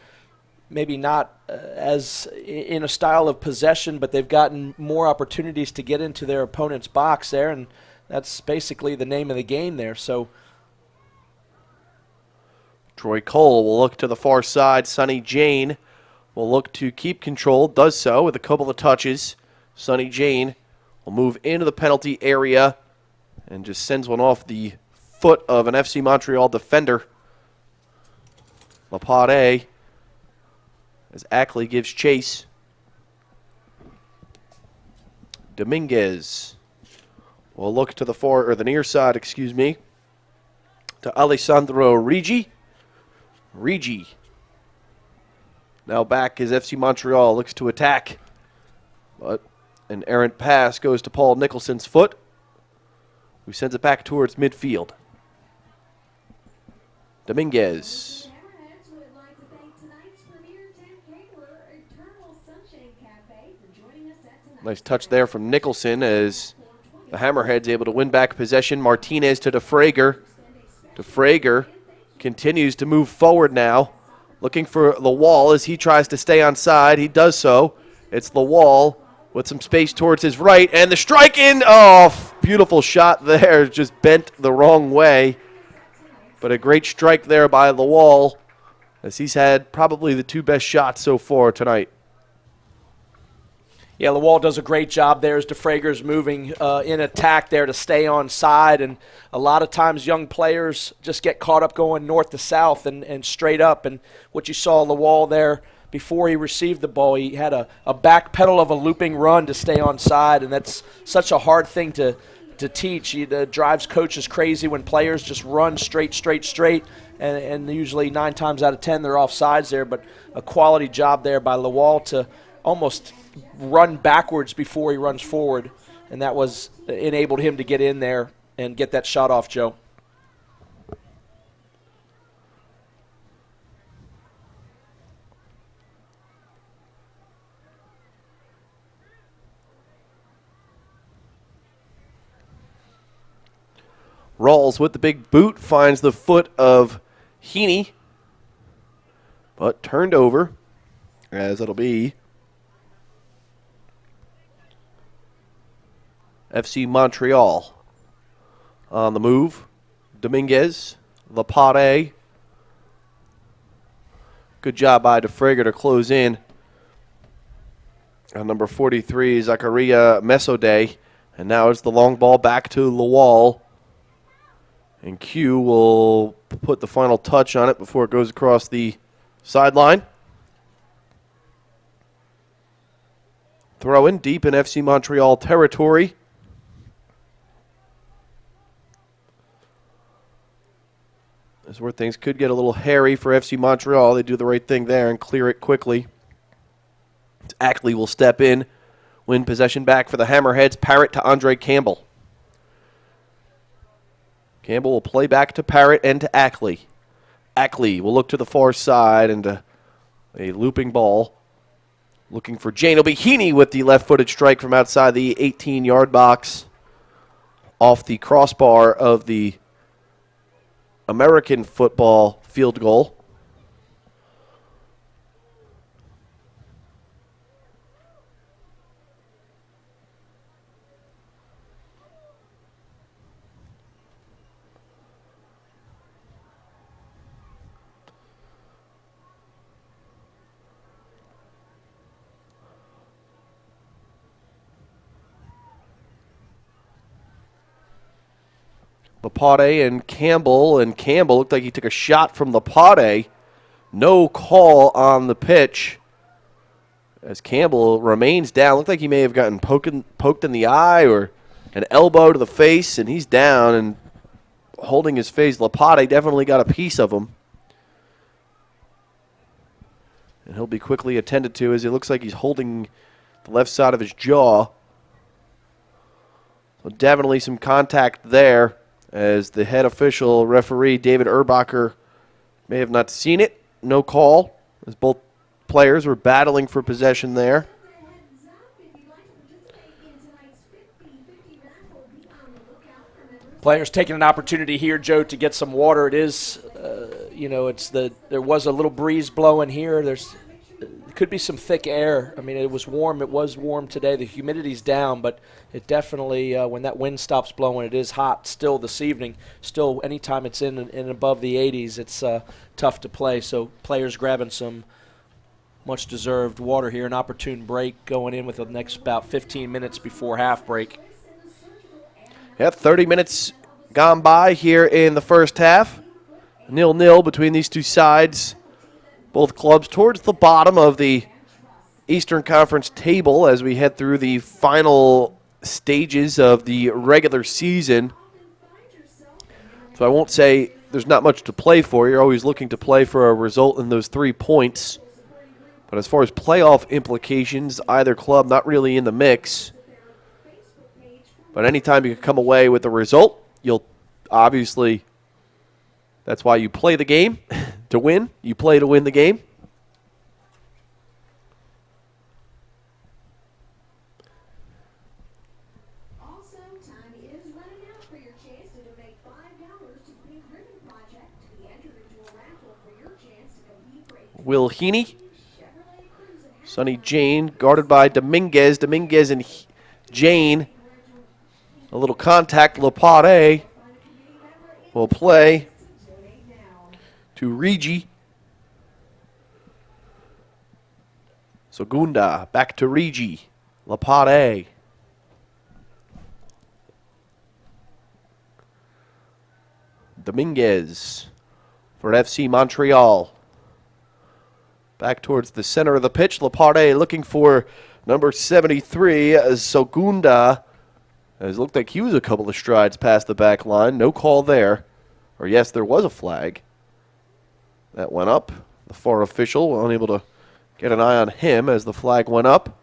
maybe not as in a style of possession, but they've gotten more opportunities to get into their opponent's box there, and that's basically the name of the game there. So Troy Cole will look to the far side. Sonny Jane will look to keep control, does so with a couple of touches. Sonny Jane will move into the penalty area and just sends one off the foot of an FC Montreal defender. Lapade as Ackley gives chase. Dominguez will look to the near side, to Alessandro Rigi. Rigi now back as FC Montreal looks to attack. But an errant pass goes to Paul Nicholson's foot, who sends it back towards midfield. Dominguez. Nice touch there from Nicholson as the Hammerheads able to win back possession. Martinez to DeFrager. DeFrager continues to move forward now, looking for the wall as he tries to stay on side. He does so. It's the wall with some space towards his right, and the strike in. Oh, beautiful shot there, just bent the wrong way. But a great strike there by the wall, as he's had probably the two best shots so far tonight. Yeah, Lawal does a great job there as DeFrager's moving in attack there to stay on side. And a lot of times young players just get caught up going north to south and straight up. And what you saw Lawal there before he received the ball, he had a back pedal of a looping run to stay on side. And that's such a hard thing to to teach. He drives coaches crazy when players just run straight, and usually 9 times out of 10 they're off sides there. But a quality job there by Lawal to almost run backwards before he runs forward, and that was enabled him to get in there and get that shot off, Joe. Rawls with the big boot finds the foot of Heaney, but turned over, as it'll be FC Montreal on the move. Dominguez, Lapade. Good job by DeFrager to close in on number 43, Zakaria Mesode. And now it's the long ball back to Lawal. And Q will put the final touch on it before it goes across the sideline. Throw in deep in FC Montreal territory. This is where things could get a little hairy for FC Montreal. They do the right thing there and clear it quickly. Ackley will step in, win possession back for the Hammerheads. Parrott to Andre Campbell. Campbell will play back to Parrott and to Ackley. Ackley will look to the far side and a looping ball. Looking for Jane. It'll be Heaney with the left-footed strike from outside the 18-yard box off the crossbar of the American football field goal. Lapade and Campbell looked like he took a shot from Lapade. No call on the pitch as Campbell remains down. Looked like he may have gotten poked in the eye or an elbow to the face, and he's down and holding his face. Lapade definitely got a piece of him. And he'll be quickly attended to as it looks like he's holding the left side of his jaw. So definitely some contact there, as the head official referee, David Erbacher, may have not seen it. No call, as both players were battling for possession there. Players taking an opportunity here, Joe, to get some water. It is, there was a little breeze blowing here. There could be some thick air. I mean, it was warm. It was warm today. The humidity's down, but it definitely, when that wind stops blowing, it is hot still this evening. Still, anytime it's in above the 80s, it's tough to play. So players grabbing some much-deserved water here. An opportune break going in with the next about 15 minutes before half break. Yeah, 30 minutes gone by here in the first half. 0-0 between these two sides. Both clubs towards the bottom of the Eastern Conference table as we head through the final stages of the regular season. So I won't say there's not much to play for. You're always looking to play for a result in those 3 points. But as far as playoff implications, either club not really in the mix. But anytime you can come away with a result, you'll obviously, that's why you play the game, to win. You play to win the game. Also, time is running out for your chance to donate $5 to the Pink Ribbon Project to be entered into a raffle for your chance to compete for a Will Heaney. Sonny Jane guarded by Dominguez. Dominguez and Jane. A little contact. Lapade will play to Rigi. Segunda back to Rigi. Lapade. Dominguez for FC Montreal. Back towards the center of the pitch. Lapade looking for number 73, Segunda. As it looked like he was a couple of strides past the back line. No call there. Or yes, there was a flag. That went up. The far official unable to get an eye on him as the flag went up.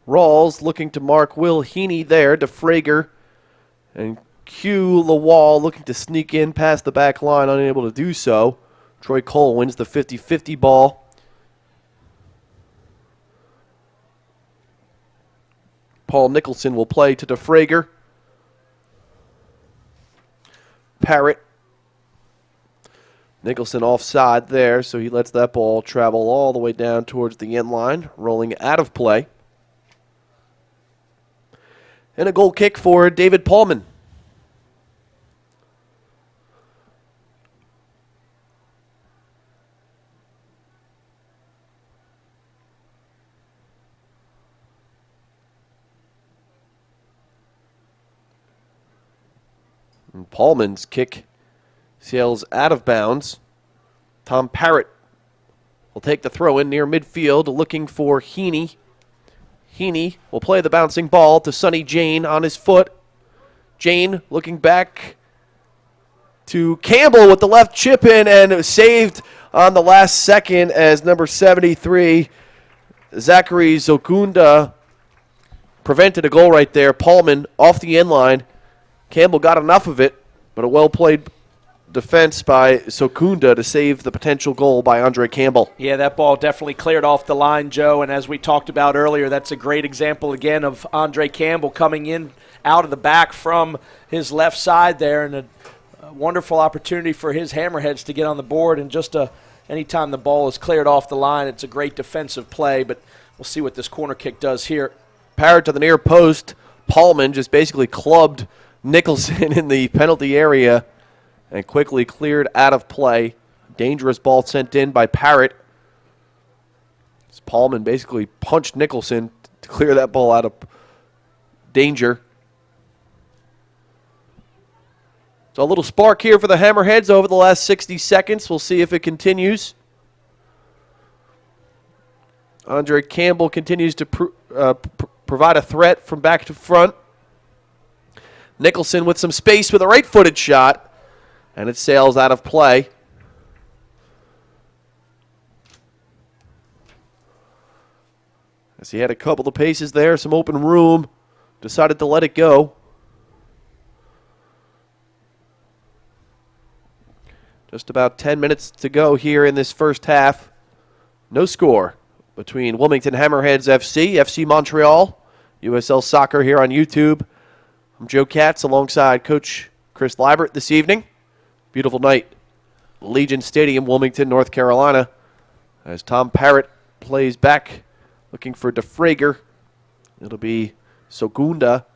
Rawls looking to mark Will Heaney there to Frager. And Q Lawal looking to sneak in past the back line, unable to do so. Troy Cole wins the 50-50 ball. Paul Nicholson will play to DeFrager. Parrott. Nicholson offside there, so he lets that ball travel all the way down towards the end line, rolling out of play. And a goal kick for David Paulman. And Paulman's kick sails out of bounds. Tom Parrott will take the throw in near midfield, looking for Heaney. Heaney will play the bouncing ball to Sonny Jane on his foot. Jane looking back to Campbell with the left chip in, and it was saved on the last second as number 73, Zachary Zogunda, prevented a goal right there. Paulman off the end line. Campbell got enough of it, but a well-played defense by Sokunda to save the potential goal by Andre Campbell. Yeah, that ball definitely cleared off the line, Joe, and as we talked about earlier, that's a great example again of Andre Campbell coming in out of the back from his left side there, and a wonderful opportunity for his Hammerheads to get on the board, and just anytime the ball is cleared off the line, it's a great defensive play, but we'll see what this corner kick does here. Parrott to the near post. Paulman just basically clubbed Nicholson in the penalty area and quickly cleared out of play. Dangerous ball sent in by Parrott. As Paulman basically punched Nicholson to clear that ball out of danger. So a little spark here for the Hammerheads over the last 60 seconds. We'll see if it continues. Andre Campbell continues to provide a threat from back to front. Nicholson with some space with a right-footed shot, and it sails out of play. As he had a couple of paces there, some open room, decided to let it go. Just about 10 minutes to go here in this first half. No score between Wilmington Hammerheads FC, FC Montreal, USL Soccer here on YouTube. I'm Joe Katz alongside Coach Chris Liebert this evening. Beautiful night. Legion Stadium, Wilmington, North Carolina. As Tom Parrott plays back, looking for DeFrager. It'll be Sogunda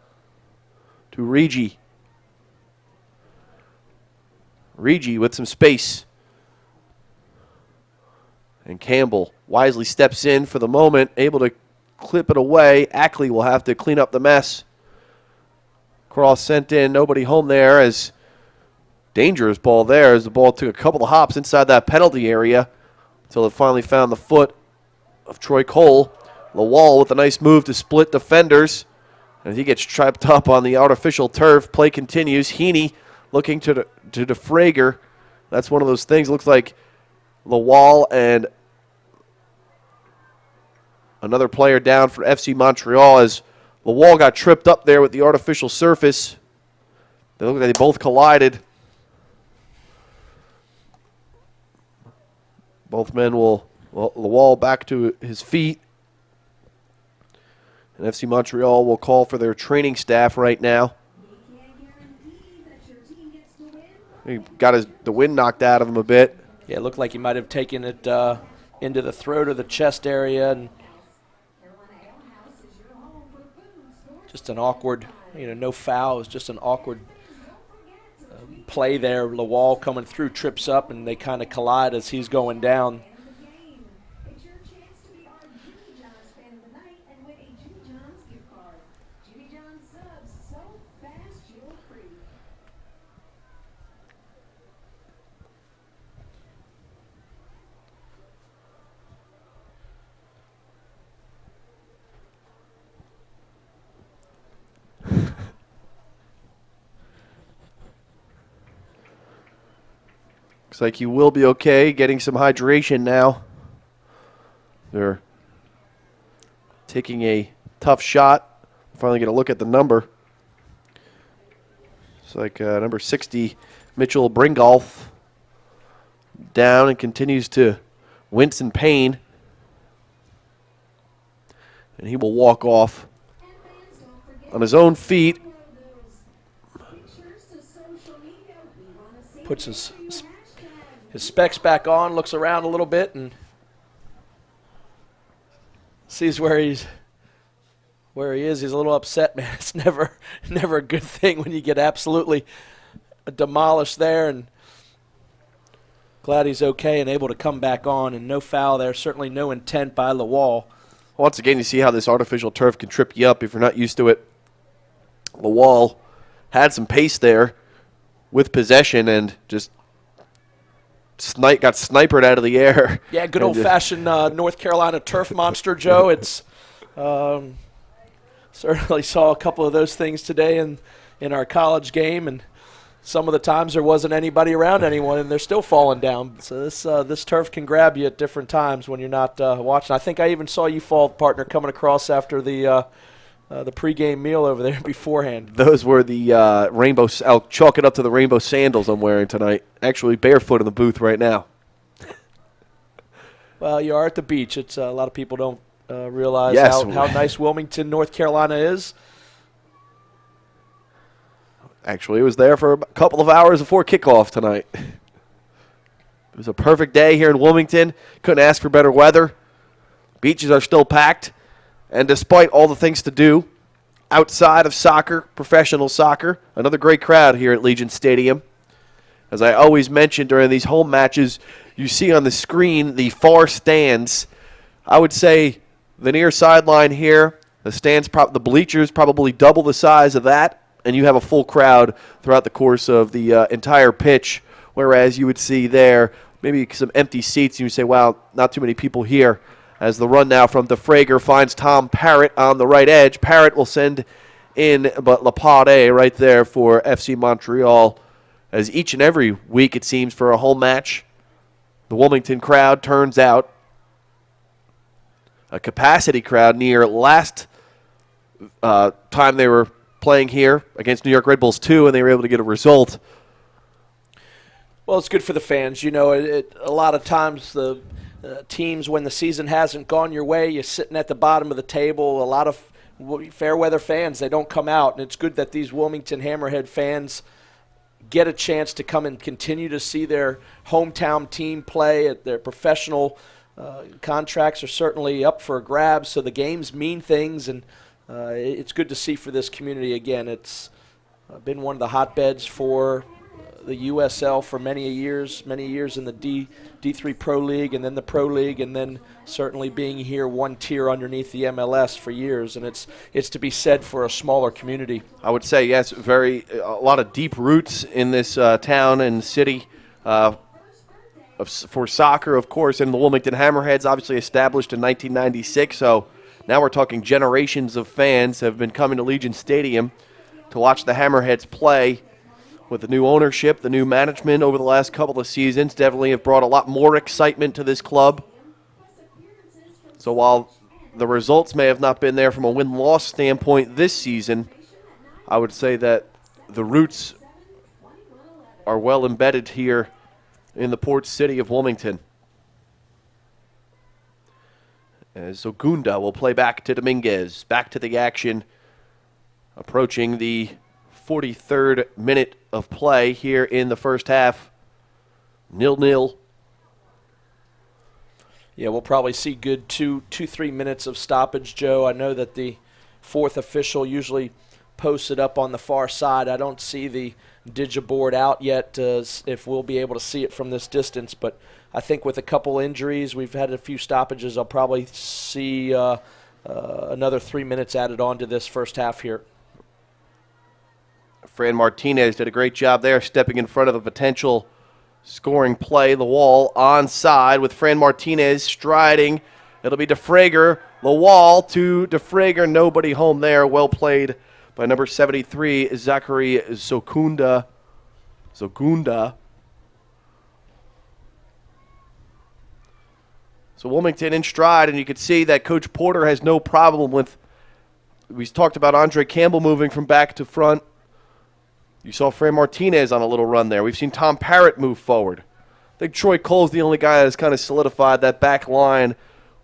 to Rigi. Rigi with some space. And Campbell wisely steps in for the moment, able to clip it away. Ackley will have to clean up the mess. Cross sent in, nobody home there, as dangerous ball there as the ball took a couple of hops inside that penalty area until it finally found the foot of Troy Cole. Lawal with a nice move to split defenders. And he gets trapped up on the artificial turf. Play continues. Heaney looking to DeFrager. That's one of those things. Looks like Lawal and another player down for FC Montreal as Lawal got tripped up there with the artificial surface. They look like they both collided. Both men will, Lawal back to his feet. And FC Montreal will call for their training staff right now. He got the wind knocked out of him a bit. Yeah, it looked like he might have taken it into the throat or the chest area, and just an awkward, no foul. It was just an awkward play there. Lawal coming through, trips up, and they kind of collide as he's going down. Looks like he will be okay, getting some hydration now. They're taking a tough shot. Finally get a look at the number. It's like number 60, Mitchell Bringolf, down and continues to wince in pain. And he will walk off on his own feet. Puts his specs back on, looks around a little bit, and sees where he is. He's a little upset, man. It's never a good thing when you get absolutely demolished there, and glad he's okay and able to come back on, and no foul there. Certainly no intent by Lawal. Once again, you see how this artificial turf can trip you up if you're not used to it. Lawal had some pace there with possession and just got snipered out of the air. Yeah, good old-fashioned North Carolina turf monster, Joe. It's certainly saw a couple of those things today in our college game, and some of the times there wasn't anybody around anyone, and they're still falling down. So this turf can grab you at different times when you're not watching. I think I even saw you fall, partner, coming across after the pregame meal over there beforehand. Those were the rainbow. I'll chalk it up to the rainbow sandals I'm wearing tonight. Actually, barefoot in the booth right now. Well, you are at the beach. It's a lot of people don't realize Yes. how nice Wilmington, North Carolina is. Actually, it was there for a couple of hours before kickoff tonight. It was a perfect day here in Wilmington. Couldn't ask for better weather. Beaches are still packed. And despite all the things to do outside of soccer, professional soccer, another great crowd here at Legion Stadium. As I always mention during these home matches, you see on the screen the far stands. I would say the near sideline here, the bleachers probably double the size of that, and you have a full crowd throughout the course of the entire pitch, whereas you would see there maybe some empty seats, and you would say, wow, not too many people here. As the run now from DeFrager finds Tom Parrott on the right edge. Parrott will send in, but Lapade right there for FC Montreal. As each and every week, it seems, for a home match, the Wilmington crowd turns out. A capacity crowd near last time they were playing here against New York Red Bulls 2, and they were able to get a result. Well, it's good for the fans. You know, a lot of times the teams, when the season hasn't gone your way, you're sitting at the bottom of the table. A lot of fair weather fans, they don't come out, and it's good that these Wilmington Hammerhead fans get a chance to come and continue to see their hometown team play. Their professional contracts are certainly up for grabs, so the games mean things, and it's good to see for this community again. It's been one of the hotbeds for the USL for many years in the D3 Pro League, and then the Pro League, and then certainly being here one tier underneath the MLS for years, and it's to be said for a smaller community. I would say, yes, a lot of deep roots in this town and city for soccer, of course, and the Wilmington Hammerheads, obviously established in 1996, so now we're talking generations of fans have been coming to Legion Stadium to watch the Hammerheads play. With the new ownership, the new management over the last couple of seasons, definitely have brought a lot more excitement to this club. So while the results may have not been there from a win-loss standpoint this season, I would say that the roots are well embedded here in the port city of Wilmington. As Ogunda will play back to Dominguez, back to the action, approaching the 43rd minute of play here in the first half. 0-0. Yeah, we'll probably see good 2-3 minutes of stoppage, Joe. I know that the fourth official usually posts it up on the far side. I don't see the digiboard out yet if we'll be able to see it from this distance, but I think with a couple injuries, we've had a few stoppages. I'll probably see another 3 minutes added on to this first half here. Fran Martinez did a great job there, stepping in front of a potential scoring play. The wall onside with Fran Martinez striding. It'll be DeFrager. The wall to DeFrager. Nobody home there. Well played by number 73, Zachary Zogunda. So Wilmington in stride, and you can see that Coach Porter has no problem with, we talked about Andre Campbell moving from back to front. You saw Fran Martinez on a little run there. We've seen Tom Parrott move forward. I think Troy Cole's the only guy that has kind of solidified that back line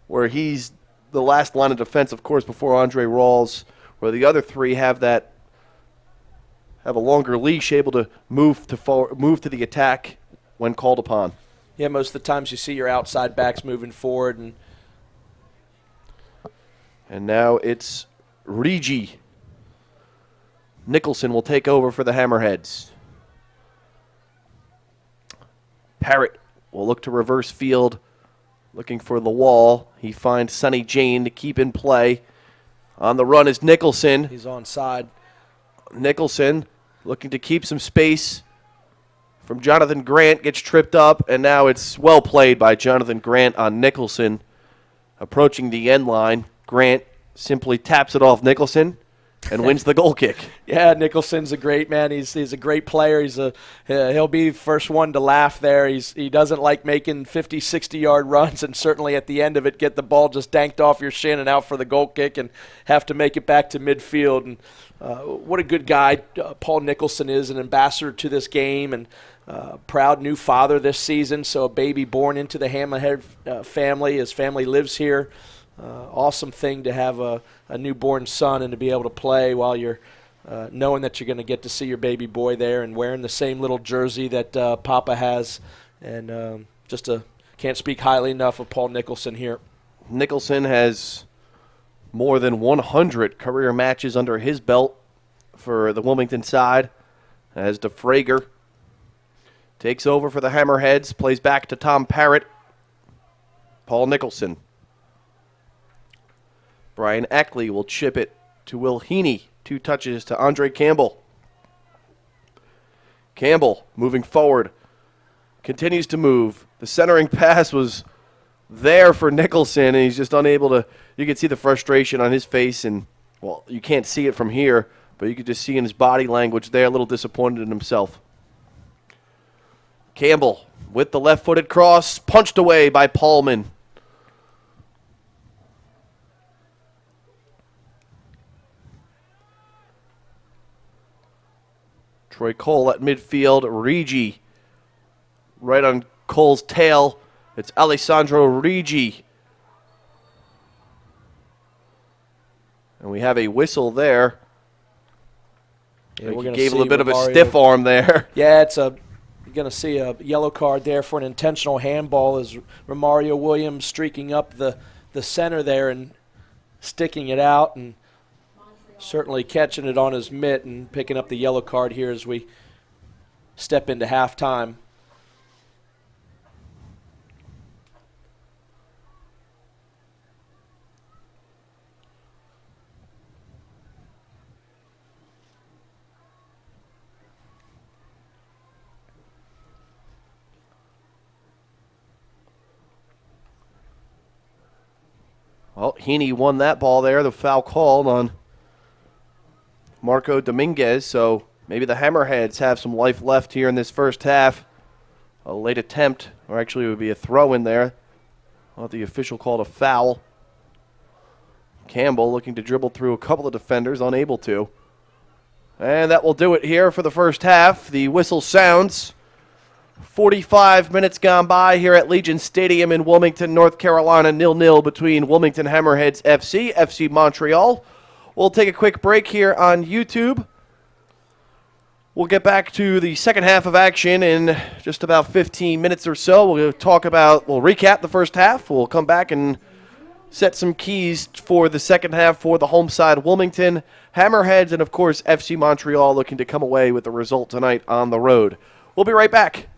where he's the last line of defense, of course, before Andre Rawls, where the other three have a longer leash, able to move to the attack when called upon. Yeah, most of the times you see your outside backs moving forward. And now it's Regi. Nicholson will take over for the Hammerheads. Parrott will look to reverse field, looking for the wall. He finds Sonny Jane to keep in play. On the run is Nicholson. He's onside. Nicholson looking to keep some space from Jonathan Grant, gets tripped up, and now it's well played by Jonathan Grant on Nicholson. Approaching the end line, Grant simply taps it off Nicholson and wins the goal kick. Yeah, Nicholson's a great man. He's a great player. He'll be the first one to laugh there. He doesn't like making 50, 60-yard runs, and certainly at the end of it, get the ball just danked off your shin and out for the goal kick and have to make it back to midfield. And what a good guy Paul Nicholson is, an ambassador to this game, and proud new father this season. So a baby born into the Hammerhead family. His family lives here. Awesome thing to have a newborn son and to be able to play while you're knowing that you're going to get to see your baby boy there and wearing the same little jersey that Papa has. And can't speak highly enough of Paul Nicholson here. Nicholson has more than 100 career matches under his belt for the Wilmington side, as DeFrager takes over for the Hammerheads, plays back to Tom Parrott. Paul Nicholson. Brian Ackley will chip it to Will Heaney. 2 touches to Andre Campbell. Campbell moving forward. Continues to move. The centering pass was there for Nicholson, and he's just unable to. You can see the frustration on his face, and, well, you can't see it from here, but you could just see in his body language there, a little disappointed in himself. Campbell with the left-footed cross, punched away by Paulman. Troy Cole at midfield. Regi right on Cole's tail. It's Alessandro Regi. And we have a whistle there. Yeah, He gave a little bit of a stiff arm there. Yeah, you're going to see a yellow card there for an intentional handball as Romario Williams streaking up the center there and sticking it out, and certainly catching it on his mitt and picking up the yellow card here as we step into halftime. Well, Heaney won that ball there, the foul called on Marco Dominguez, so maybe the Hammerheads have some life left here in this first half. A late attempt, or actually it would be a throw in there. Well, the official called a foul. Campbell looking to dribble through a couple of defenders, unable to. And that will do it here for the first half. The whistle sounds. 45 minutes gone by here at Legion Stadium in Wilmington, North Carolina, 0-0 between Wilmington Hammerheads FC Montreal. We'll take a quick break here on YouTube. We'll get back to the second half of action in just about 15 minutes or so. We'll recap the first half. We'll come back and set some keys for the second half for the home side, Wilmington Hammerheads, and of course FC Montreal looking to come away with the result tonight on the road. We'll be right back.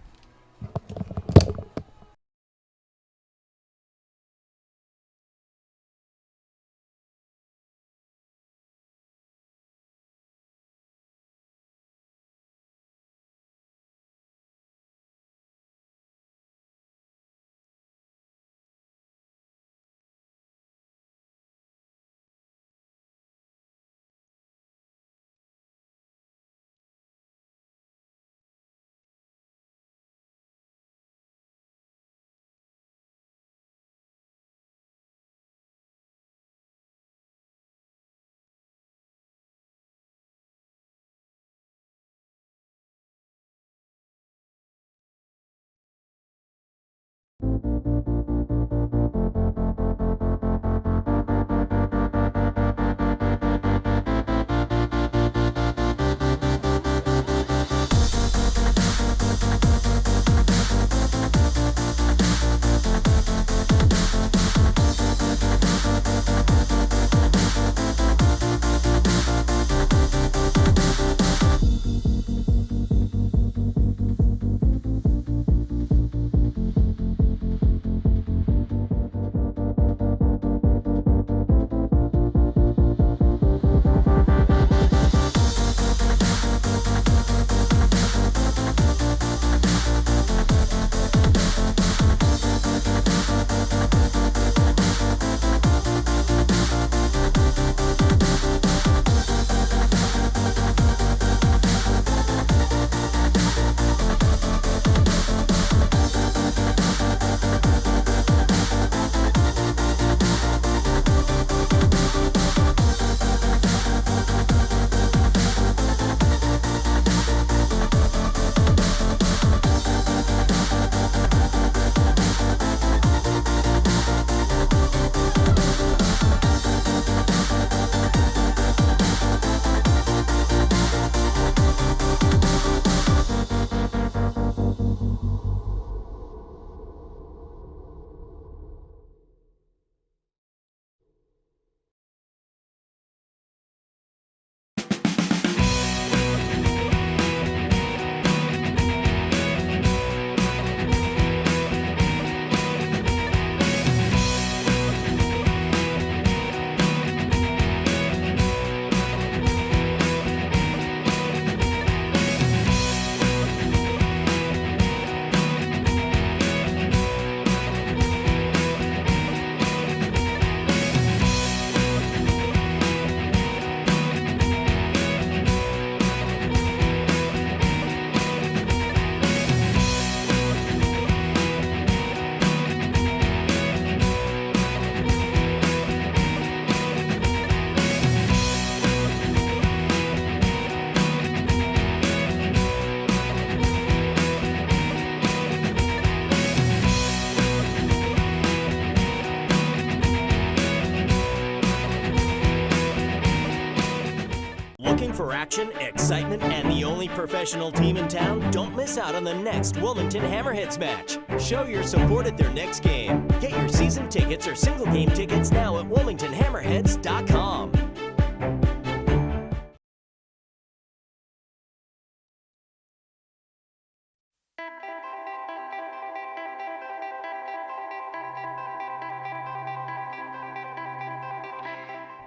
action, excitement, and the only professional team in town? Don't miss out on the next Wilmington Hammerheads match. Show your support at their next game. Get your season tickets or single game tickets now at WilmingtonHammerheads.com.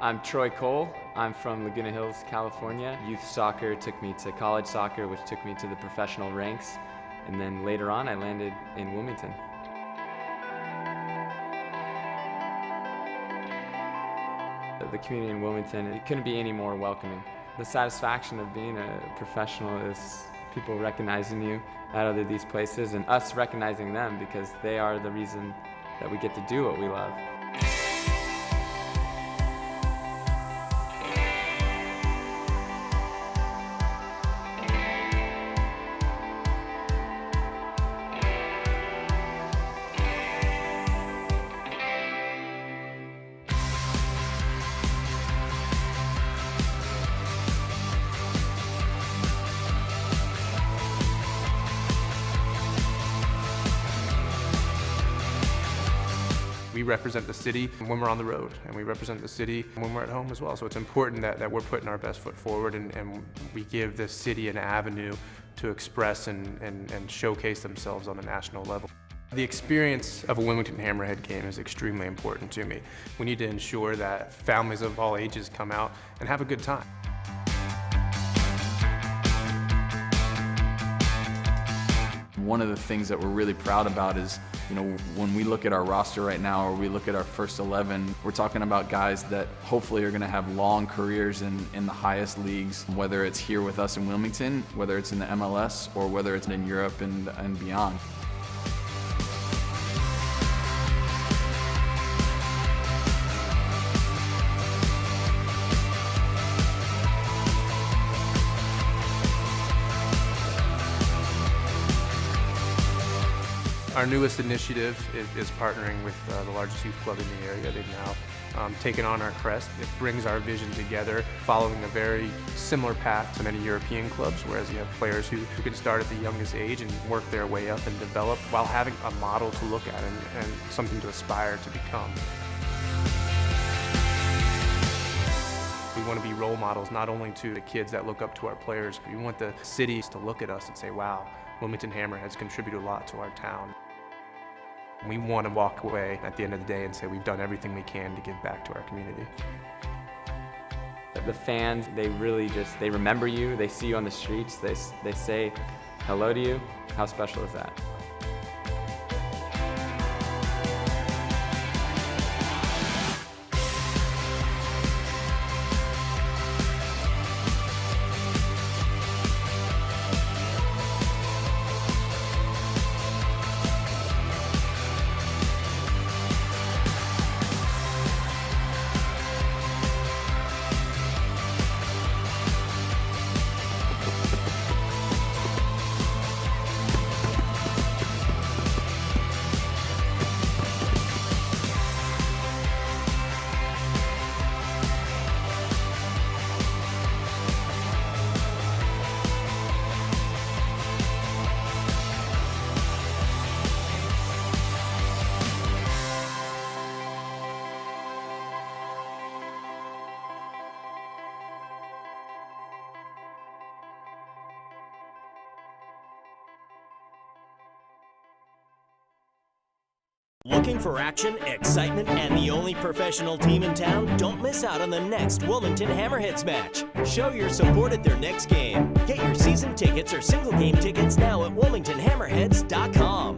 I'm Troy Cole. I'm from Laguna Hills, California. Youth soccer took me to college soccer, which took me to the professional ranks. And then later on, I landed in Wilmington. The community in Wilmington, it couldn't be any more welcoming. The satisfaction of being a professional is people recognizing you at other these places and us recognizing them because they are the reason that we get to do what we love. We represent the city when we're on the road, and we represent the city when we're at home as well. So it's important that we're putting our best foot forward and we give the city an avenue to express and showcase themselves on a national level. The experience of a Wilmington Hammerhead game is extremely important to me. We need to ensure that families of all ages come out and have a good time. One of the things that we're really proud about is, when we look at our roster right now, or we look at our first 11, we're talking about guys that hopefully are going to have long careers in the highest leagues, whether it's here with us in Wilmington, whether it's in the MLS, or whether it's in Europe and beyond. Our newest initiative is partnering with the largest youth club in the area. They've now taken on our crest. It brings our vision together, following a very similar path to many European clubs, whereas you have players who can start at the youngest age and work their way up and develop while having a model to look at and something to aspire to become. We want to be role models not only to the kids that look up to our players, but we want the cities to look at us and say, wow, Wilmington Hammerheads contribute a lot to our town. We want to walk away at the end of the day and say we've done everything we can to give back to our community. The fans, they remember you, they see you on the streets, they say hello to you. How special is that? Looking for action, excitement, and the only professional team in town? Don't miss out on the next Wilmington Hammerheads match. Show your support at their next game. Get your season tickets or single game tickets now at WilmingtonHammerheads.com.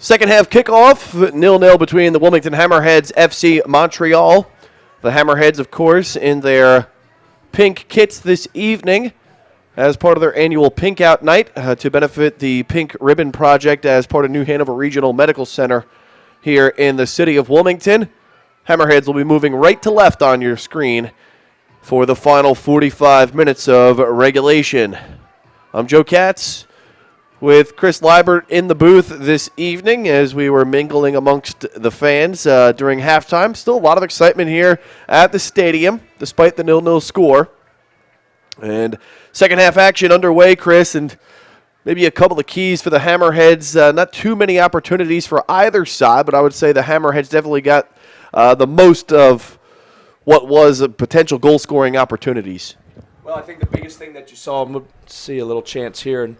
Second half kickoff, 0-0 between the Wilmington Hammerheads FC Montreal. The Hammerheads, of course, in their pink kits this evening as part of their annual Pink Out Night to benefit the Pink Ribbon Project as part of New Hanover Regional Medical Center here in the city of Wilmington. Hammerheads will be moving right to left on your screen for the final 45 minutes of regulation. I'm Joe Katz with Chris Liebert in the booth this evening as we were mingling amongst the fans during halftime. Still a lot of excitement here at the stadium despite the 0-0 score. And second half action underway, Chris, and maybe a couple of keys for the Hammerheads. Not too many opportunities for either side, but I would say the Hammerheads definitely got the most of what was a potential goal-scoring opportunities. Well, I think the biggest thing that you saw, I'm going to see a little chance here and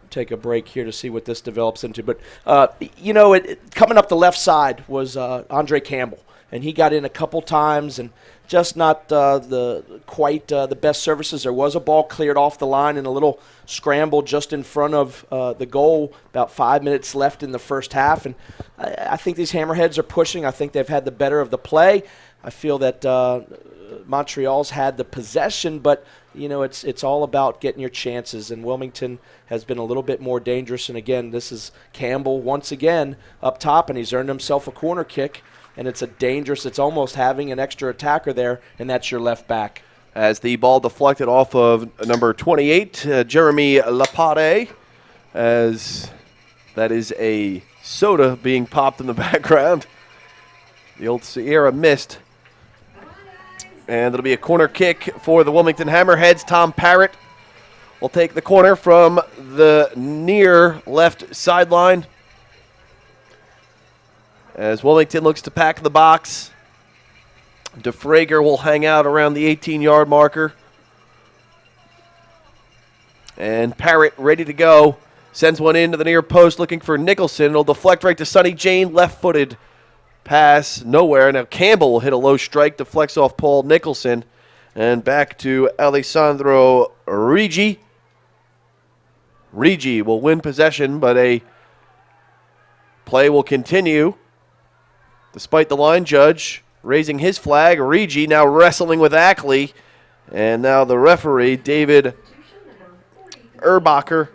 take a break here to see what this develops into. But, coming up the left side was Andre Campbell, and he got in a couple times and just not the best services. There was a ball cleared off the line and a little scramble just in front of the goal, about 5 minutes left in the first half. And I think these Hammerheads are pushing. I think they've had the better of the play. I feel that Montreal's had the possession, but it's all about getting your chances, and Wilmington has been a little bit more dangerous. And again, this is Campbell once again up top, and he's earned himself a corner kick, and it's it's almost having an extra attacker there, and that's your left back. As the ball deflected off of number 28, Jeremy Lapade, as that is a soda being popped in the background. The old Sierra Mist. And it'll be a corner kick for the Wilmington Hammerheads. Tom Parrott will take the corner from the near left sideline as Wilmington looks to pack the box. DeFrager will hang out around the 18-yard marker. And Parrott ready to go. Sends one into the near post looking for Nicholson. It'll deflect right to Sonny Jane, left-footed pass nowhere. Now Campbell will hit a low strike, deflects off Paul Nicholson, and back to Alessandro Rigi. Rigi will win possession, but a play will continue despite the line judge raising his flag. Rigi now wrestling with Ackley, and now the referee, David Erbacher,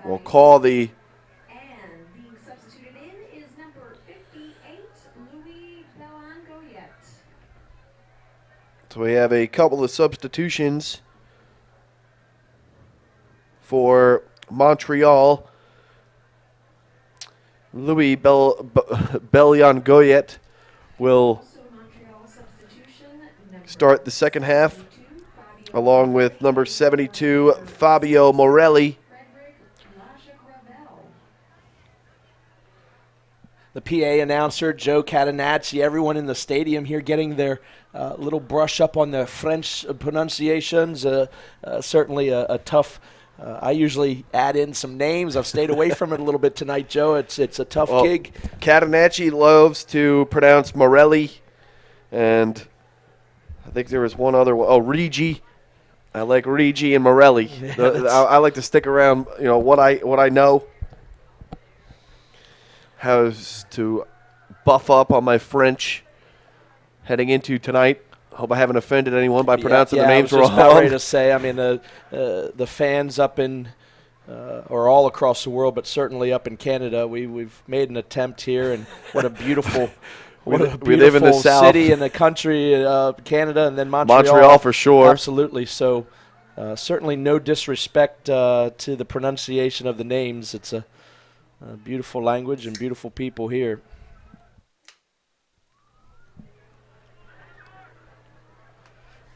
will call the So we have a couple of substitutions for Montreal. Louis Bellion-Goyet will start the second half, along with number 72, Fabio Morelli. The PA announcer, Joe Catanacci, everyone in the stadium here getting their little brush up on the French pronunciations. Certainly a tough, I usually add in some names. I've stayed away from it a little bit tonight, Joe. It's a tough gig. Catanacci loves to pronounce Morelli, and I think there was one other one. Oh, Rigi. I like Rigi and Morelli. I like to stick around, what I know. Has to buff up on my French heading into tonight. Hope I haven't offended anyone by pronouncing the names wrong. I was just about ready to say, the fans up in, or all across the world, but certainly up in Canada, we've made an attempt here, and what a beautiful, we live in the South. City and the country, Canada, and then Montreal. Montreal for sure. Absolutely. So certainly no disrespect to the pronunciation of the names. It's a beautiful language and beautiful people here.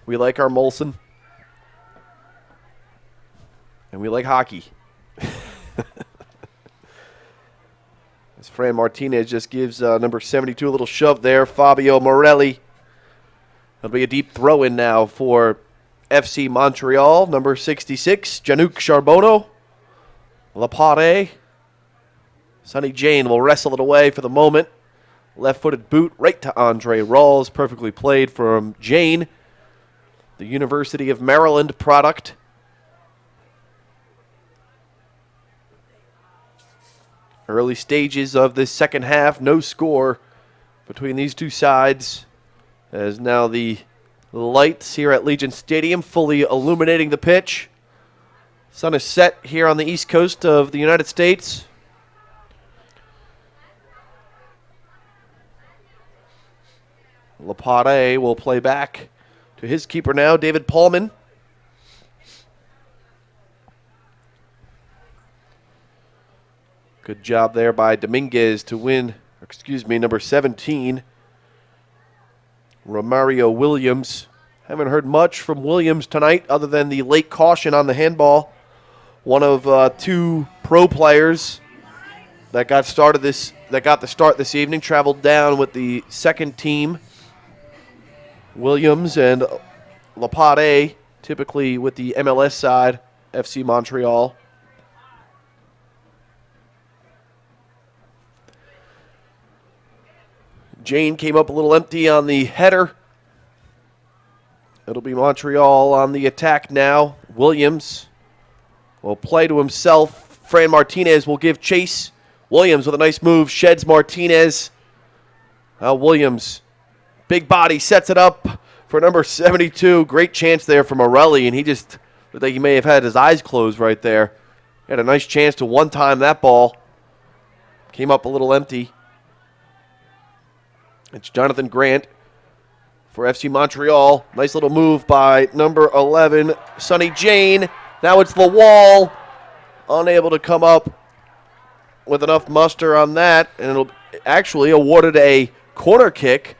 We like our Molson. And we like hockey. As Fran Martinez just gives number 72 a little shove there. Fabio Morelli. It'll be a deep throw-in now for FC Montreal. Number 66, Janouk Charbonneau. Lapare. Sonny Jane will wrestle it away for the moment. Left-footed boot right to Andre Rawls. Perfectly played from Jane, the University of Maryland product. Early stages of this second half, no score between these two sides, as now the lights here at Legion Stadium fully illuminating the pitch. Sun is set here on the east coast of the United States. Lapade will play back to his keeper now, David Paulman. Good job there by Dominguez to win, number 17, Romario Williams. Haven't heard much from Williams tonight other than the late caution on the handball. One of two pro players that got the start this evening traveled down with the second team. Williams and Lapade, typically with the MLS side, FC Montreal. Jane came up a little empty on the header. It'll be Montreal on the attack now. Williams will play to himself. Fran Martinez will give chase. Williams with a nice move, sheds Martinez. Now Williams, big body, sets it up for number 72. Great chance there for Morelli, and he just looked like he may have had his eyes closed right there. He had a nice chance to one-time that ball. Came up a little empty. It's Jonathan Grant for FC Montreal. Nice little move by number 11, Sonny Jane. Now it's Lawal, unable to come up with enough muster on that, and it'll actually awarded a corner kick.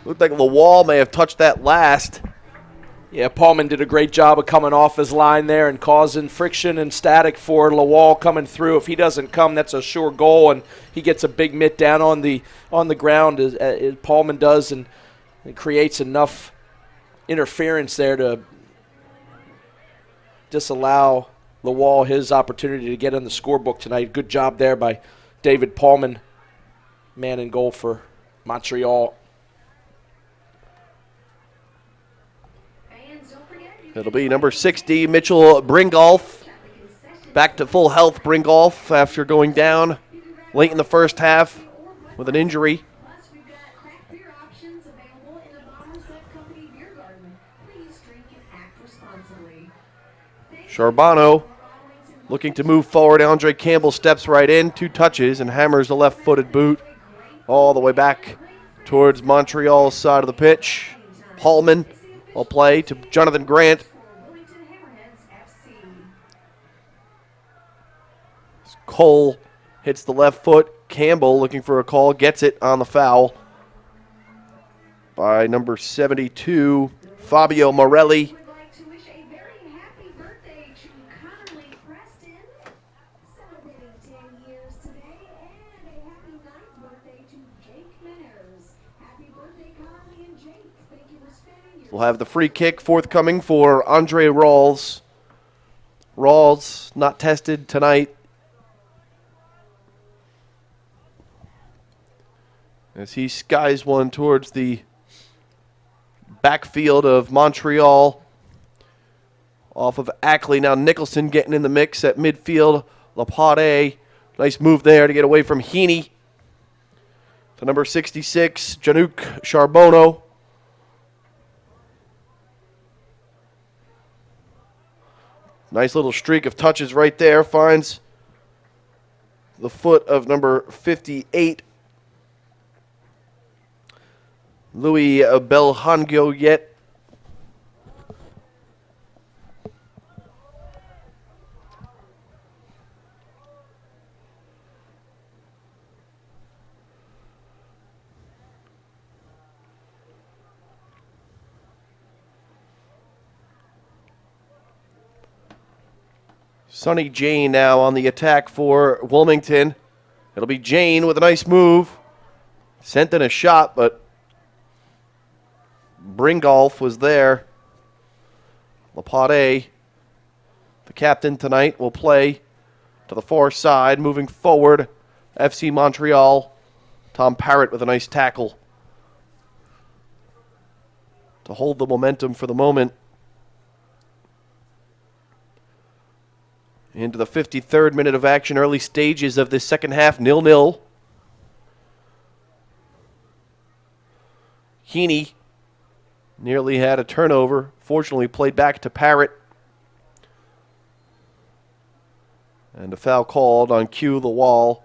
Looked like Lawal may have touched that last. Yeah, Paulman did a great job of coming off his line there and causing friction and static for Lawal coming through. If he doesn't come, that's a sure goal, and he gets a big mitt down on the ground as Paulman does, and it creates enough interference there to disallow Lawal his opportunity to get on the scorebook tonight. Good job there by David Paulman, man in goal for Montreal. It'll be number 60, Mitchell Bringolf. Back to full health, Bringolf, after going down late in the first half with an injury. Plus, we've got craft beer options available in the Bomberset Company Beer Garden. Please drink and act responsibly. Charbonneau looking to move forward. Andre Campbell steps right in, 2 touches, and hammers the left-footed boot all the way back towards Montreal's side of the pitch. Paulman will play to Jonathan Grant. Wilmington Hammerheads FC. Cole hits the left foot. Campbell looking for a call, gets it on the foul by number 72, Fabio Morelli. Would like to wish a very happy birthday to Connerly Preston, celebrating 10 years today, and a happy 9th birthday to Jake Manners. Happy birthday, Connerly and Jake. Thank you for spending your We'll have the free kick forthcoming for Andre Rawls. Rawls not tested tonight, as he skies one towards the backfield of Montreal. Off of Ackley. Now Nicholson getting in the mix at midfield. Lapade. Nice move there to get away from Heaney. To number 66, Janouk Charbonneau. Nice little streak of touches right there. Finds the foot of number 58, Louis Belhangoyet. Sonny Jane now on the attack for Wilmington. It'll be Jane with a nice move. Sent in a shot, but Bringolf was there. Lapade, the captain tonight, will play to the far side. Moving forward, FC Montreal. Tom Parrott with a nice tackle to hold the momentum for the moment Into the 53rd minute of action, early stages of this second half, 0-0. Heaney nearly had a turnover. Fortunately, played back to Parrott. And a foul called on cue, the wall.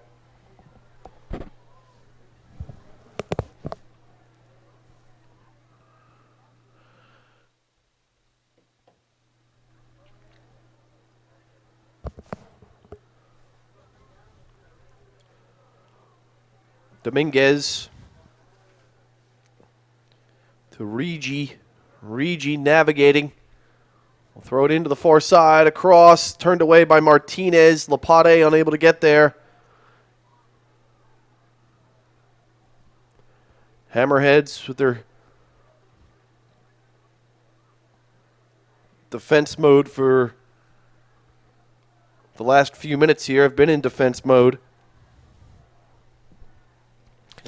Dominguez to Rigi. Rigi navigating. We'll throw it into the far side, across, turned away by Martinez. Lapade unable to get there. Hammerheads with their defense mode for the last few minutes here. Have been in defense mode.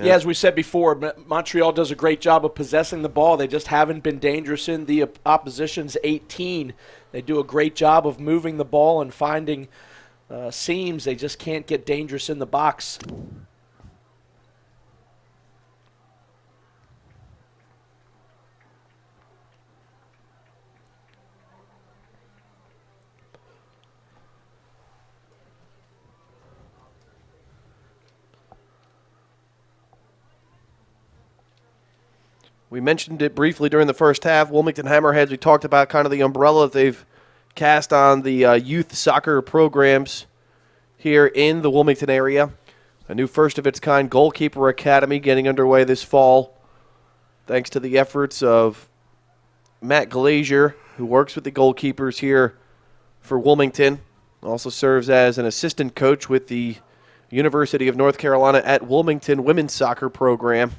Yeah, as we said before, Montreal does a great job of possessing the ball. They just haven't been dangerous in the opposition's 18. They do a great job of moving the ball and finding seams. They just can't get dangerous in the box. We mentioned it briefly during the first half. Wilmington Hammerheads, we talked about kind of the umbrella that they've cast on the youth soccer programs here in the Wilmington area. A new first-of-its-kind goalkeeper academy getting underway this fall, thanks to the efforts of Matt Glazier, who works with the goalkeepers here for Wilmington. Also serves as an assistant coach with the University of North Carolina at Wilmington women's soccer program.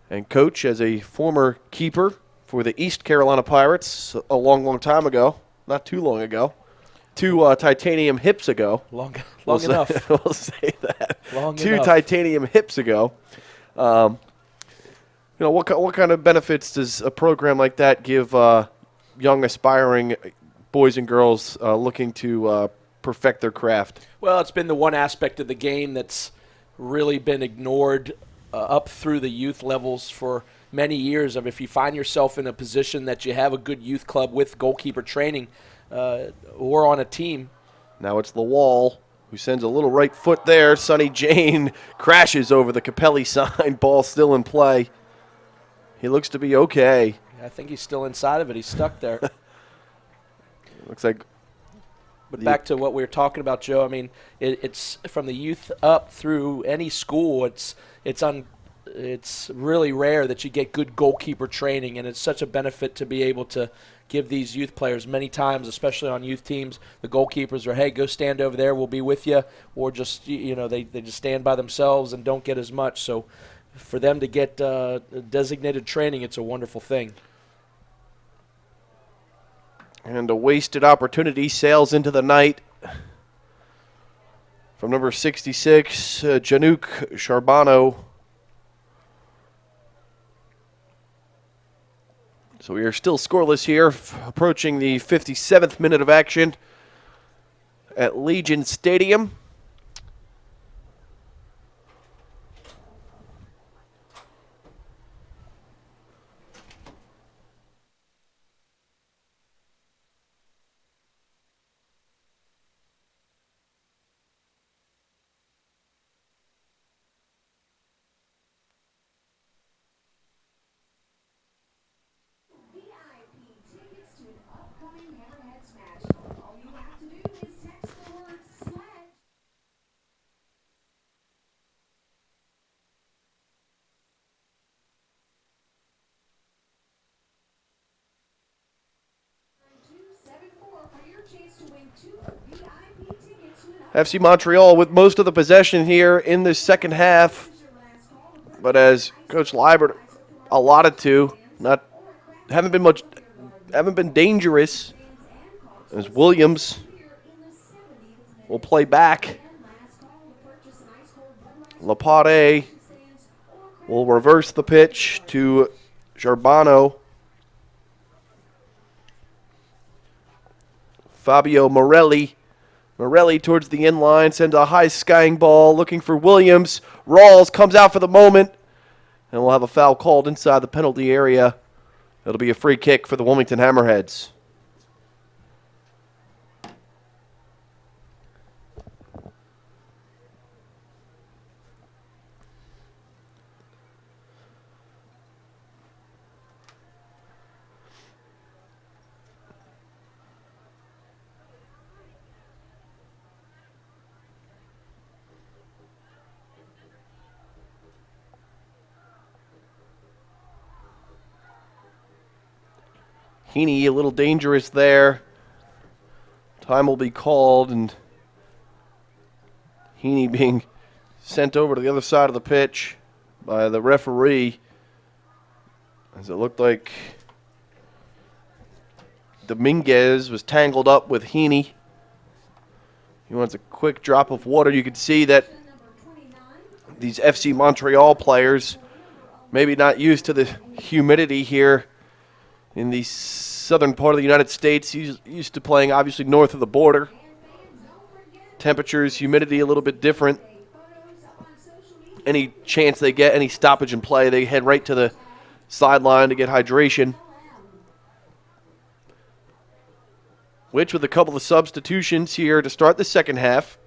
And coach as a former keeper for the East Carolina Pirates a long, long time ago. Not too long ago. 2 titanium hips ago. Long enough. We'll say that. Long 2 enough. titanium hips ago. What kind of benefits does a program like that give young, aspiring boys and girls looking to perfect their craft? Well, it's been the one aspect of the game that's really been ignored up through the youth levels for many years. If you find yourself in a position that you have a good youth club with goalkeeper training or on a team. Now it's the wall who sends a little right foot there. Sonny Jane crashes over the Capelli sign. Ball still in play. He looks to be okay. I think he's still inside of it. He's stuck there. Looks like. But back to what we were talking about, Joe. I mean, it's from the youth up through any school. It's really rare that you get good goalkeeper training, and it's such a benefit to be able to give these youth players many times, especially on youth teams. The goalkeepers are, hey, go stand over there, we'll be with you, or just they just stand by themselves and don't get as much. So for them to get designated training, it's a wonderful thing. And a wasted opportunity sails into the night from number 66, Janouk Charbonneau. So we are still scoreless here, approaching the 57th minute of action at Legion Stadium. FC Montreal with most of the possession here in this second half. But as Coach Liebert allotted to, haven't been dangerous. As Williams will play back. Lapade will reverse the pitch to Charbonneau. Fabio Morelli Morelli towards the end line, sends a high skying ball, looking for Williams. Rawls comes out for the moment, and we'll have a foul called inside the penalty area. It'll be a free kick for the Wilmington Hammerheads. Heaney a little dangerous there. Time will be called, and Heaney being sent over to the other side of the pitch by the referee, as it looked like Dominguez was tangled up with Heaney. He wants a quick drop of water. You can see that these FC Montreal players maybe not used to the humidity here in the southern part of the United States. He's used to playing obviously north of the border. Temperatures, humidity a little bit different. Any chance they get, any stoppage in play, they head right to the sideline to get hydration. Which, with a couple of substitutions here to start the second half,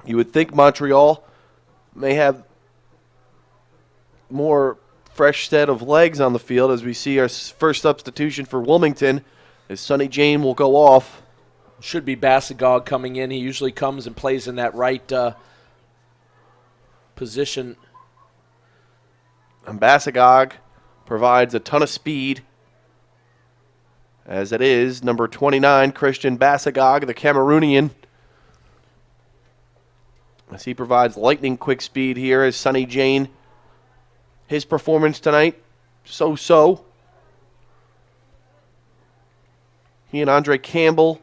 you would think Montreal may have more fresh set of legs on the field, as we see our first substitution for Wilmington as Sonny Jane will go off. Should be Bassagog coming in. He usually comes and plays in that right position. And Bassagog provides a ton of speed, as it is number 29, Christian Bassagog, the Cameroonian, as he provides lightning quick speed here as Sonny Jane. His performance tonight, so-so. He and Andre Campbell,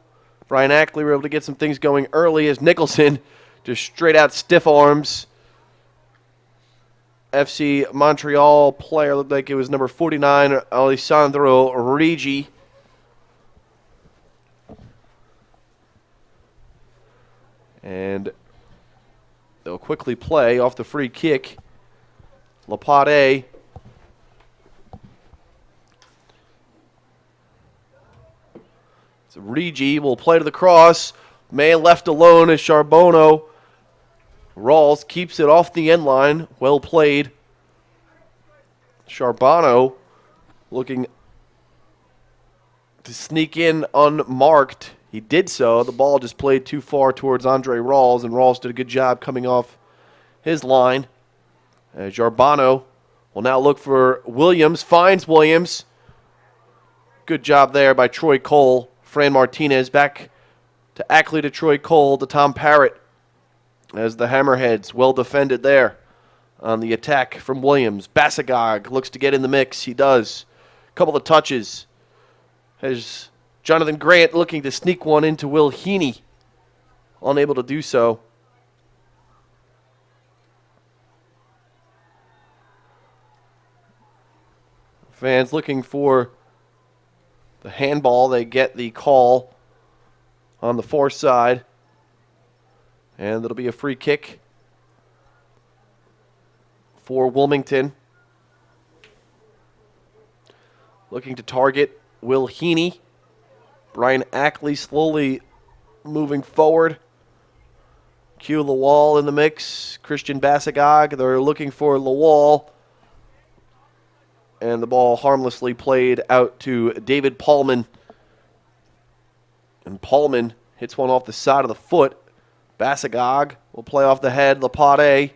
Brian Ackley were able to get some things going early as Nicholson just straight out stiff arms. FC Montreal player, looked like it was number 49, Alessandro Rigi. And they'll quickly play off the free kick. Lapade. So Rigi will play to the cross. May left alone as Charbonneau. Rawls keeps it off the end line. Well played. Charbonneau looking to sneak in unmarked. He did so. The ball just played too far towards Andre Rawls, and Rawls did a good job coming off his line. Charbonneau will now look for Williams, finds Williams. Good job there by Troy Cole. Fran Martinez back to Ackley, to Troy Cole, to Tom Parrott, as the Hammerheads well defended there on the attack from Williams. Bassagog looks to get in the mix. He does. Couple of touches. Has Jonathan Grant looking to sneak one into Will Heaney. Unable to do so. Fans looking for the handball. They get the call on the far side. And it'll be a free kick for Wilmington. Looking to target Will Heaney. Brian Ackley slowly moving forward. Q Lawal in the mix. Christian Bassagog. They're looking for Lawal. And the ball harmlessly played out to David Paulman. And Paulman hits one off the side of the foot. Bassagog will play off the head. Lapade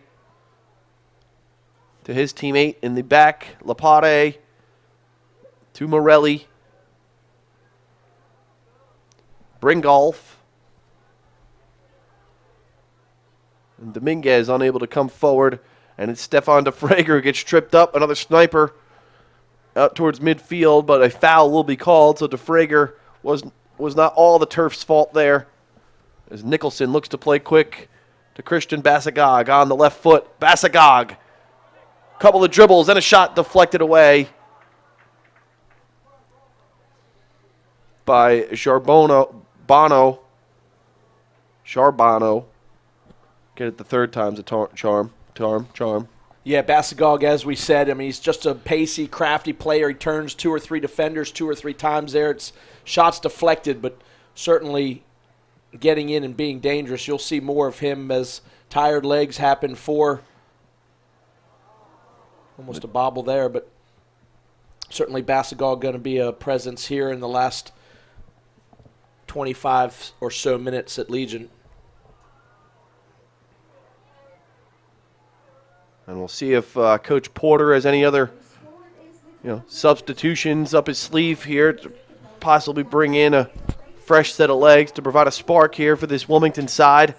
to his teammate in the back. Lapade to Morelli. Bringolf. And Dominguez unable to come forward. And it's Stefan DeFrager who gets tripped up. Another sniper out towards midfield, but a foul will be called, so DeFrager was not all the Turf's fault there, as Nicholson looks to play quick to Christian Bassagog on the left foot. Bassagog, couple of dribbles and a shot deflected away by Bono. Charbonneau. Get it the third time's a charm. Yeah, Bassagog, as we said, I mean, he's just a pacey, crafty player. He turns 2 or 3 defenders 2 or 3 times there. It's shots deflected, but certainly getting in and being dangerous. You'll see more of him as tired legs happen for almost a bobble there, but certainly Bassagog going to be a presence here in the last 25 or so minutes at Legion. And we'll see if Coach Porter has any other, substitutions up his sleeve here to possibly bring in a fresh set of legs to provide a spark here for this Wilmington side.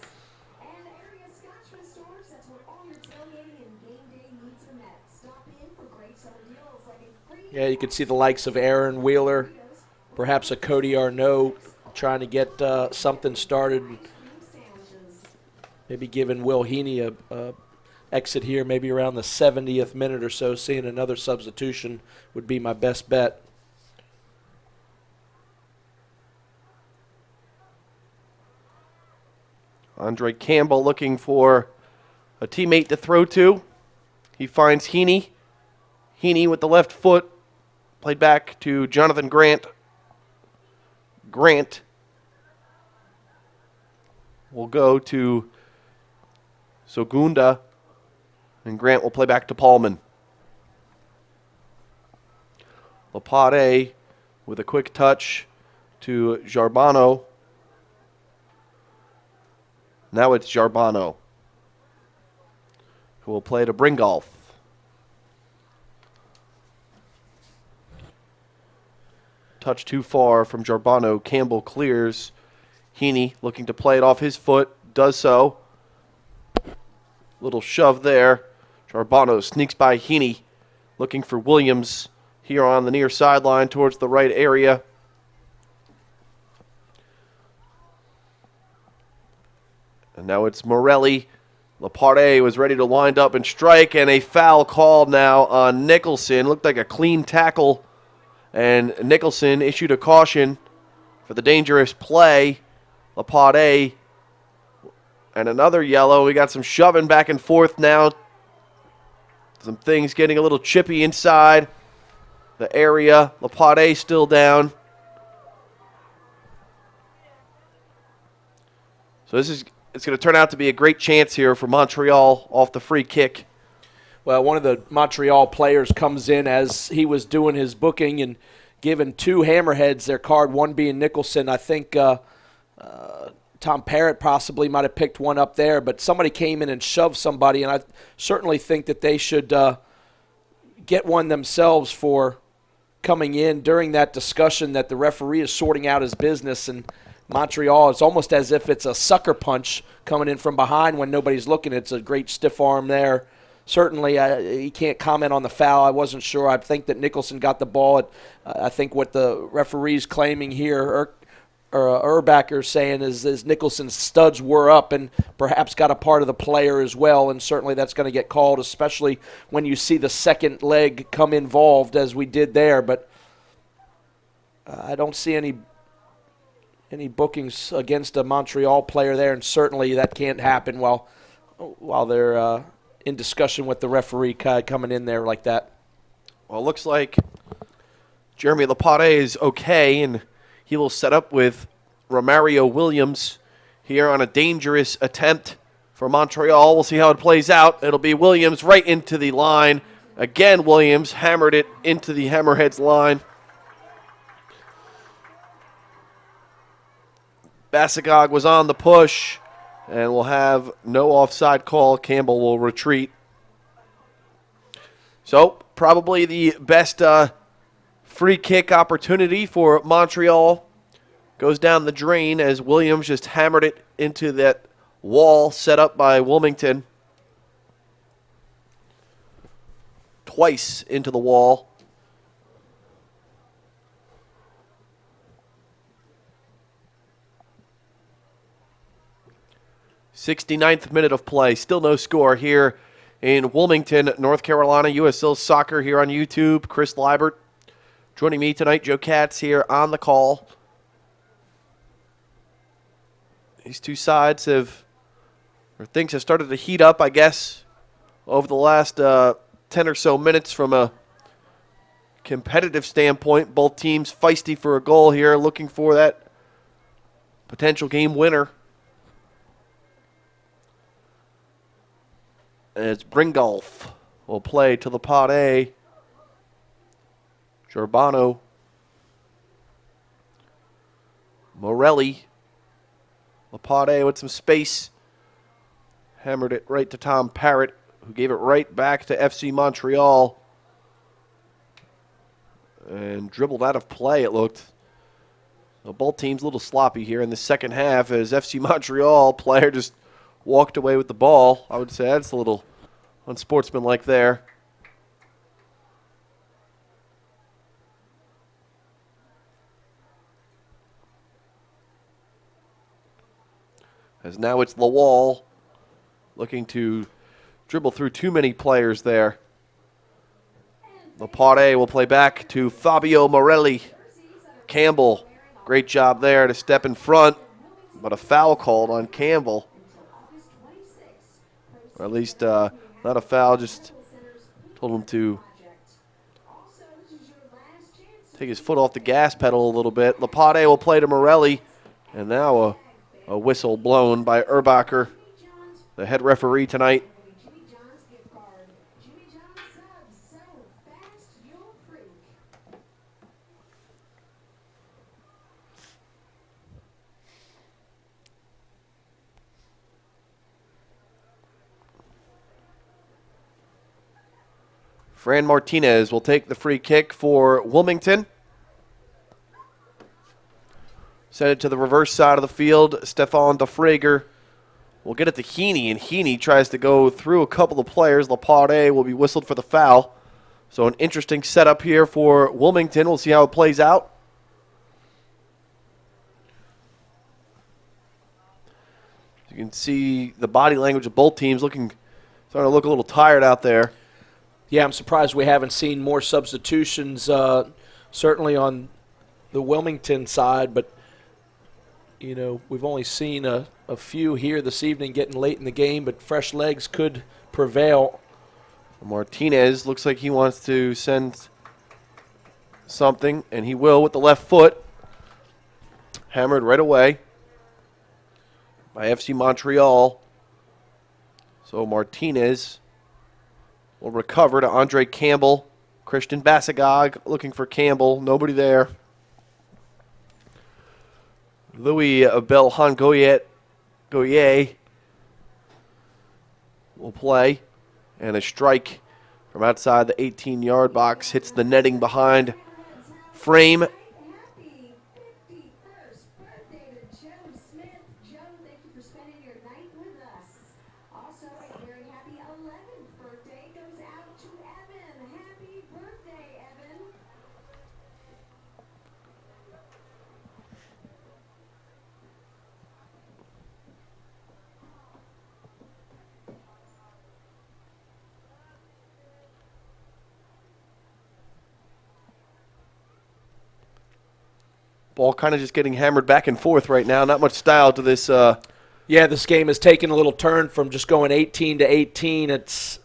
Yeah, you could see the likes of Aaron Wheeler, perhaps a Cody Arnaud trying to get something started. Maybe giving Will Heaney a exit here, maybe around the 70th minute or so. Seeing another substitution would be my best bet. Andre Campbell looking for a teammate to throw to. He finds Heaney. Heaney with the left foot. Played back to Jonathan Grant. Grant will go to Sogunda. And Grant will play back to Paulman. Lapade with a quick touch to Charbonneau. Now it's Charbonneau, who will play to Bringolf. Touch too far from Charbonneau. Campbell clears. Heaney looking to play it off his foot. Does so. Little shove there. Charbonneau sneaks by Heaney. Looking for Williams here on the near sideline towards the right area. And now it's Morelli. Lapade was ready to wind up and strike, and a foul called now on Nicholson. Looked like a clean tackle, and Nicholson issued a caution for the dangerous play. Lapade and another yellow. We got some shoving back and forth now. Some things getting a little chippy inside the area. Lapade still down. So it's going to turn out to be a great chance here for Montreal off the free kick. Well, one of the Montreal players comes in as he was doing his booking and giving 2 Hammerheads their card, one being Nicholson. I think Tom Parrott possibly might have picked one up there, but somebody came in and shoved somebody, and I certainly think that they should get one themselves for coming in during that discussion that the referee is sorting out his business. And Montreal, it's almost as if it's a sucker punch coming in from behind when nobody's looking. It's a great stiff arm there. Certainly, he can't comment on the foul. I wasn't sure. I think that Nicholson got the ball. I think what the referee's claiming here, Urbacher saying is Nicholson's studs were up and perhaps got a part of the player as well, and certainly that's going to get called, especially when you see the second leg come involved as we did there. But I don't see any bookings against a Montreal player there, and certainly that can't happen while they're in discussion with the referee coming in there like that. Well, it looks like Jeremy Lapade is okay, and he will set up with Romario Williams here on a dangerous attempt for Montreal. We'll see how it plays out. It'll be Williams right into the line. Again, Williams hammered it into the Hammerheads line. Bassagog was on the push, and we'll have no offside call. Campbell will retreat. So, probably the best free kick opportunity for Montreal goes down the drain as Williams just hammered it into that wall set up by Wilmington. Twice into the wall. '69th minute of play. Still no score here in Wilmington, North Carolina. USL Soccer here on YouTube. Chris Liebert joining me tonight. Joe Katz here on the call. These two sides things have started to heat up, I guess, over the last 10 or so minutes from a competitive standpoint. Both teams feisty for a goal here, looking for that potential game winner. As Bringolf will play to the pot A. Giordano. Morelli. Lapade with some space. Hammered it right to Tom Parrott, who gave it right back to FC Montreal. And dribbled out of play, it looked. So both teams a little sloppy here in the second half as FC Montreal player just walked away with the ball. I would say that's a little unsportsmanlike there. As now it's Lawal looking to dribble through too many players there. Lapade will play back to Fabio Morelli. Campbell, great job there to step in front, but a foul called on Campbell. Or at least not a foul, just told him to take his foot off the gas pedal a little bit. Lapade will play to Morelli, and now a whistle blown by Erbacher, the head referee tonight. Fran Martinez will take the free kick for Wilmington. Send it to the reverse side of the field. Stefan DeFrager will get it to Heaney, and Heaney tries to go through a couple of players. Lapade will be whistled for the foul. So an interesting setup here for Wilmington. We'll see how it plays out. You can see the body language of both teams starting to look a little tired out there. Yeah, I'm surprised we haven't seen more substitutions, certainly on the Wilmington side, but you know, we've only seen a few here this evening getting late in the game, but fresh legs could prevail. Martinez looks like he wants to send something, and he will with the left foot. Hammered right away by FC Montreal. So Martinez will recover to Andre Campbell. Christian Bassagog looking for Campbell. Nobody there. Louis Belhangoye will play. And a strike from outside the 18-yard box hits the netting behind frame. Happy 51st birthday to Joe Smith. Joe, thank you for spending your night with us. Also, a very happy 11th birthday goes out to Evan. Happy birthday, Evan. Ball kind of just getting hammered back and forth right now. Not much style to this. Yeah, this game has taken a little turn from just going 18 to 18. It's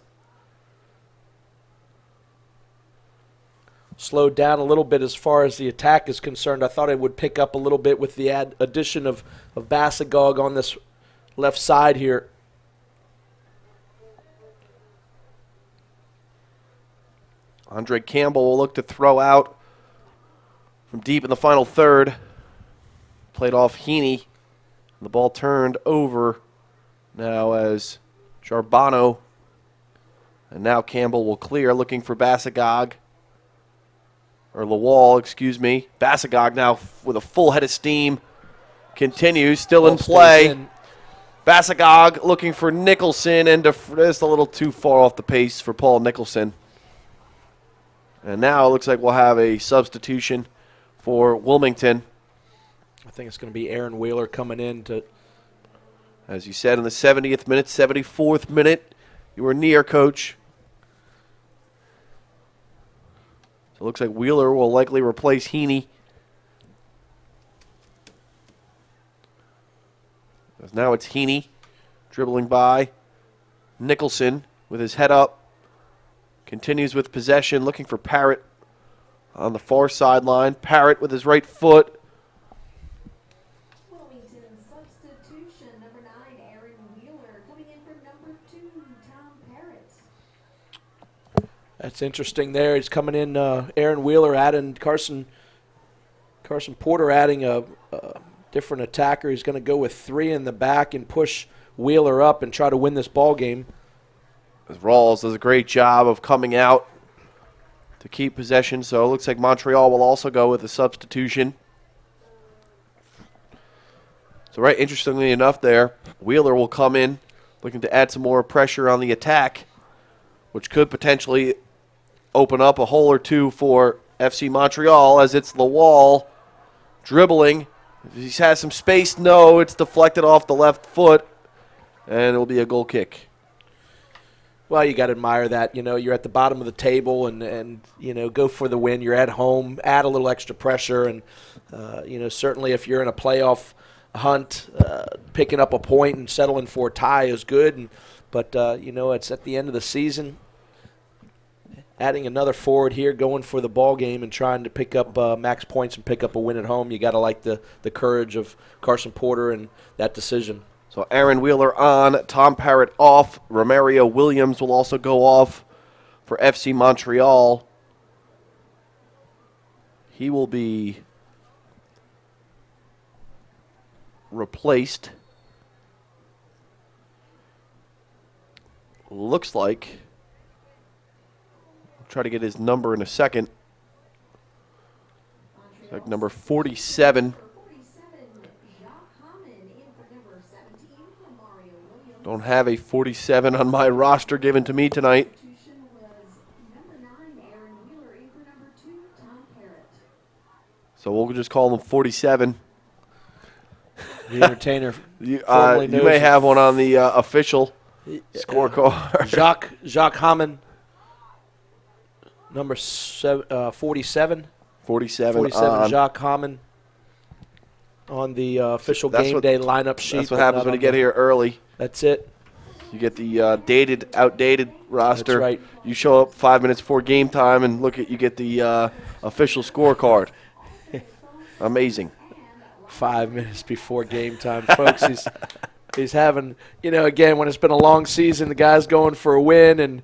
slowed down a little bit as far as the attack is concerned. I thought it would pick up a little bit with the addition of Bassagog on this left side here. Andre Campbell will look to throw out from deep in the final third. Played off Heaney. The ball turned over now as Charbonneau. And now Campbell will clear, looking for Bassagog. Or Lawal, excuse me. Bassagog now with a full head of steam. Continues, still in play. Bassagog looking for Nicholson, and just a little too far off the pace for Paul Nicholson. And now it looks like we'll have a substitution for Wilmington. I think it's going to be Aaron Wheeler coming in to. As you said, in the 70th minute, 74th minute, you were near, Coach. So it looks like Wheeler will likely replace Heaney. Now it's Heaney dribbling by. Nicholson with his head up. Continues with possession, looking for Parrott on the far sideline. Parrott with his right foot. Wilmington substitution, number 9, Aaron Wheeler. Coming in from number 2, Tom Parrott. That's interesting there. He's coming in, Aaron Wheeler adding Carson Porter adding a different attacker. He's going to go with 3 in the back and push Wheeler up and try to win this ball game. As Rawls does a great job of coming out to keep possession. So it looks like Montreal will also go with a substitution. So right, interestingly enough there, Wheeler will come in looking to add some more pressure on the attack, which could potentially open up a hole or two for FC Montreal, as it's Lawal dribbling. He has some space. No, it's deflected off the left foot, and it will be a goal kick. Well, you got to admire that. You're at the bottom of the table and go for the win. You're at home, add a little extra pressure. And, certainly if you're in a playoff hunt, picking up a point and settling for a tie is good. But it's at the end of the season. Adding another forward here, going for the ball game and trying to pick up max points and pick up a win at home. You got to like the courage of Carson Porter and that decision. So Aaron Wheeler on, Tom Parrott off. Romario Williams will also go off for FC Montreal. He will be replaced. Looks like. I'll try to get his number in a second. Like number 47. Don't have a 47 on my roster given to me tonight. So we'll just call him 47. The entertainer. You may have one on the official scorecard. Jacques Hammond, number 47. 47 on. Jacques Hammond on the official game day lineup sheet. That's what happens when you get here early. That's it. You get the outdated roster. That's right. You show up 5 minutes before game time and you get the official scorecard. Amazing. 5 minutes before game time, folks. He's having, again, when it's been a long season, the guy's going for a win, and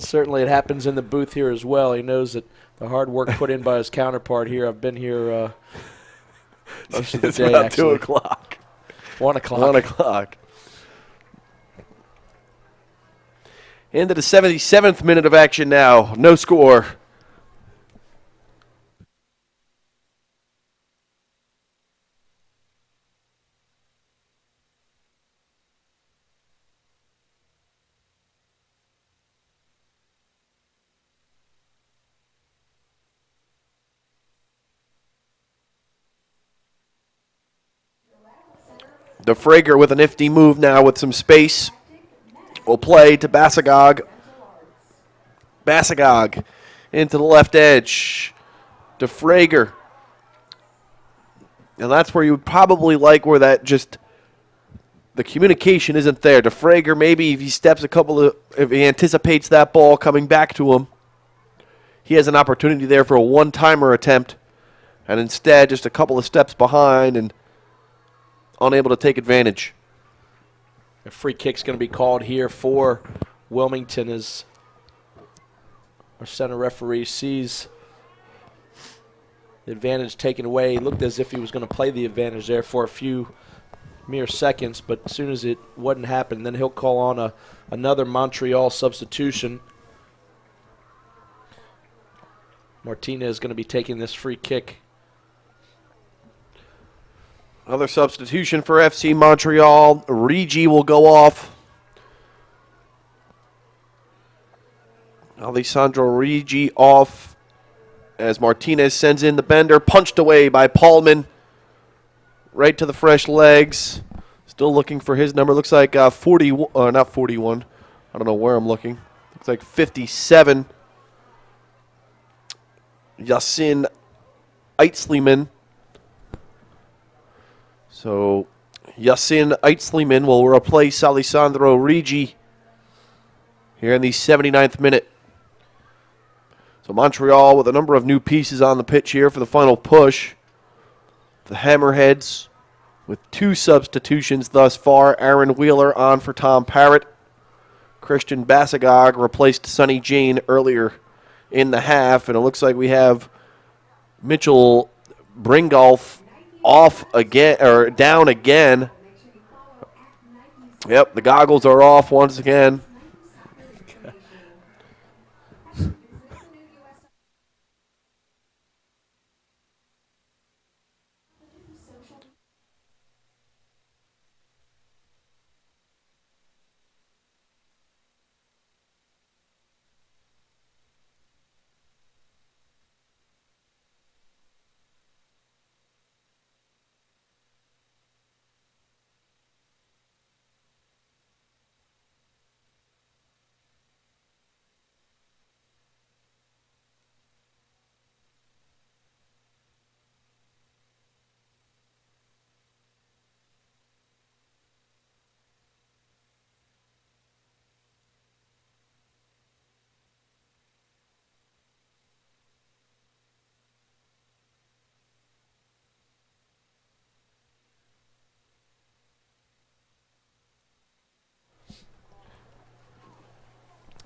certainly it happens in the booth here as well. He knows that the hard work put in by his counterpart here. I've been here most of the day, about actually. 2 o'clock. 1 o'clock. 1 o'clock. Into the 77th minute of action now. No score. DeFrager with a nifty move now with some space. Will play to Basagog. Basagog into the left edge. DeFrager. And that's where you would probably like where that just the communication isn't there. DeFrager, maybe if he steps if he anticipates that ball coming back to him, he has an opportunity there for a one-timer attempt. And instead, just a couple of steps behind and unable to take advantage. A free kick's going to be called here for Wilmington as our center referee sees the advantage taken away. He looked as if he was going to play the advantage there for a few mere seconds, but as soon as it wouldn't happen, then he'll call on another Montreal substitution. Martinez is going to be taking this free kick. Another substitution for FC Montreal. Rigi will go off. Alessandro Rigi off as Martinez sends in the bender. Punched away by Paulman. Right to the fresh legs. Still looking for his number. Looks like not 41. I don't know where I'm looking. Looks like 57. Yasin Eitzliman. So Yassin Eitzliman will replace Alessandro Rigi here in the 79th minute. So Montreal with a number of new pieces on the pitch here for the final push. The Hammerheads with 2 substitutions thus far. Aaron Wheeler on for Tom Parrott. Christian Basagog replaced Sonny Jane earlier in the half, and it looks like we have Mitchell Bringolf off again, or down again. Yep, the goggles are off once again.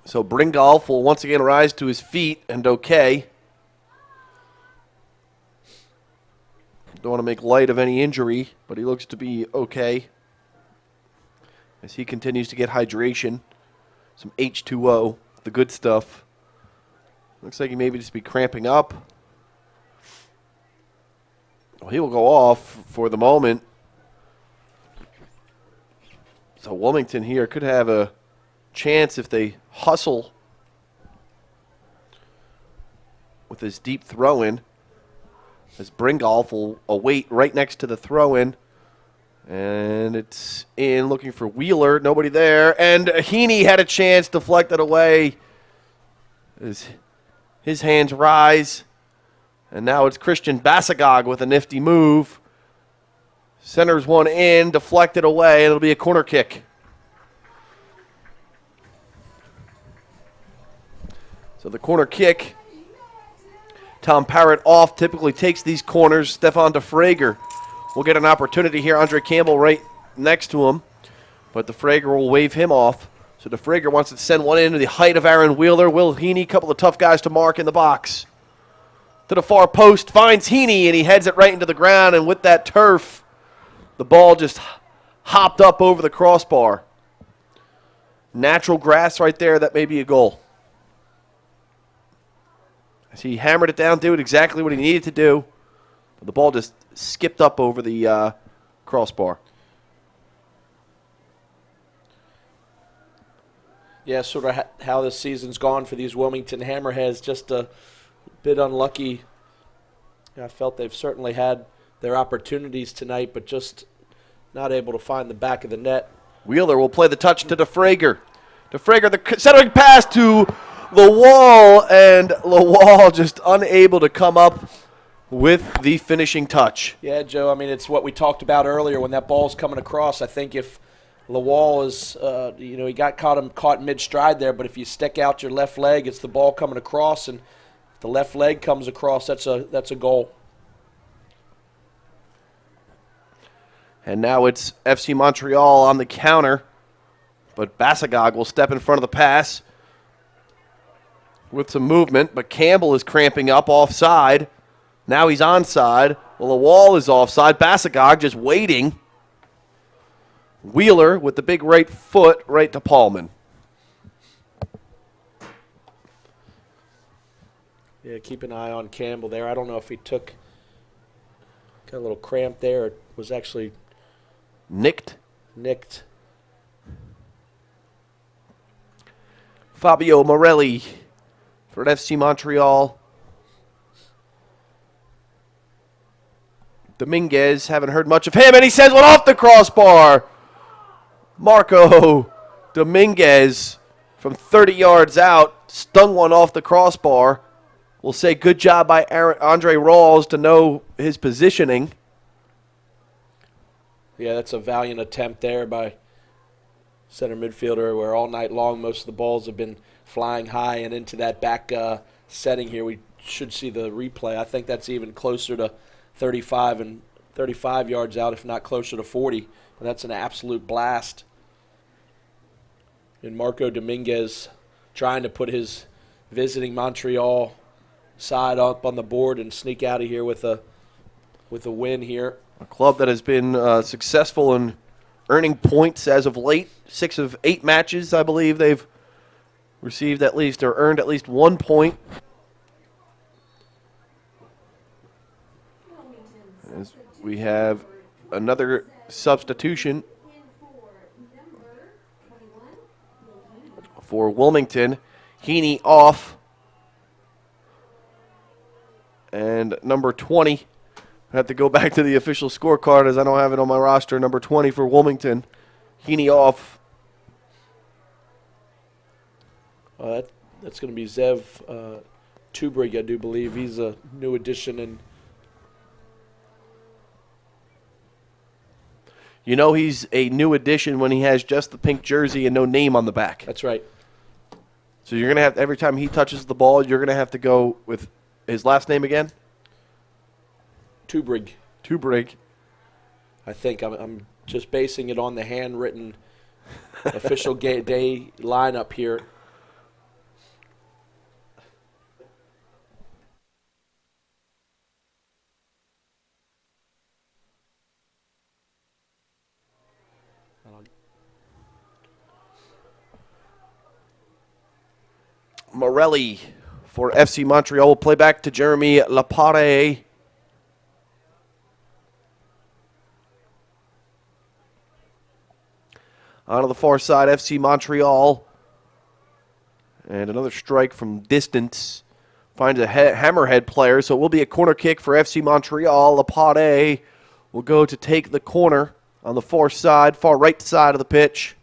So Bringolf will once again rise to his feet, and okay. Don't want to make light of any injury, but he looks to be okay as he continues to get hydration. Some H2O, the good stuff. Looks like he may just be cramping up. Well, he will go off for the moment. So Wilmington here could have a chance if they hustle with this deep throw-in, as Bringolf will await right next to the throw-in. And it's in, looking for Wheeler. Nobody there. And Heaney had a chance, deflected away. As his hands rise. And now it's Christian Basagog with a nifty move. Centers one in, deflected away. It'll be a corner kick. So the corner kick, Tom Parrott off, typically takes these corners. Stefan DeFrager will get an opportunity here. Andre Campbell right next to him, but DeFrager will wave him off. So DeFrager wants to send one into the height of Aaron Wheeler. Will Heaney, couple of tough guys to mark in the box. To the far post, finds Heaney, and he heads it right into the ground, and with that turf, the ball just hopped up over the crossbar. Natural grass right there, that may be a goal. As he hammered it down, did exactly what he needed to do. But the ball just skipped up over the crossbar. Yeah, sort of how this season's gone for these Wilmington Hammerheads. Just a bit unlucky. I felt they've certainly had their opportunities tonight, but just not able to find the back of the net. Wheeler will play the touch to DeFrager. DeFrager, the centering pass to Lawal, and Lawal just unable to come up with the finishing touch. Yeah, Joe, I mean, it's what we talked about earlier when that ball's coming across. I think if Lawal is, he got caught mid-stride there, but if you stick out your left leg, it's the ball coming across, and if the left leg comes across, that's a goal. And now it's FC Montreal on the counter, but Basagog will step in front of the pass with some movement, but Campbell is cramping up offside. Now he's onside. Well, the wall is offside. Basagog just waiting. Wheeler with the big right foot right to Paulman. Yeah, keep an eye on Campbell there. I don't know if he got a little cramp there. It was actually nicked. Fabio Morelli for FC Montreal. Dominguez, haven't heard much of him, and he sends one off the crossbar. Marco Dominguez from 30 yards out stung one off the crossbar. We'll say good job by Andre Rawls to know his positioning. Yeah, that's a valiant attempt there by center midfielder, where all night long most of the balls have been flying high and into that back setting here. We should see the replay. I think that's even closer to 35 yards out, if not closer to 40. But that's an absolute blast. And Marco Dominguez trying to put his visiting Montreal side up on the board and sneak out of here with a win here. A club that has been successful in earning points as of late. 6 of 8 matches, I believe, they've received at least or earned at least 1 point. As we have another substitution for Wilmington. Heaney off. And number 20. I have to go back to the official scorecard as I don't have it on my roster. Number 20 for Wilmington. Heaney off. That's going to be Zev Tubrig, I do believe. He's a new addition. And you know he's a new addition when he has just the pink jersey and no name on the back. That's right. So you're going to have, every time he touches the ball, you're going to have to go with his last name again? Tubrig. I think I'm just basing it on the handwritten official day lineup here. Morelli for FC Montreal will play back to Jeremy Lapare. On to the far side, FC Montreal. And another strike from distance. Finds a hammerhead player, so it will be a corner kick for FC Montreal. Lapare will go to take the corner on the far side, far right side of the pitch.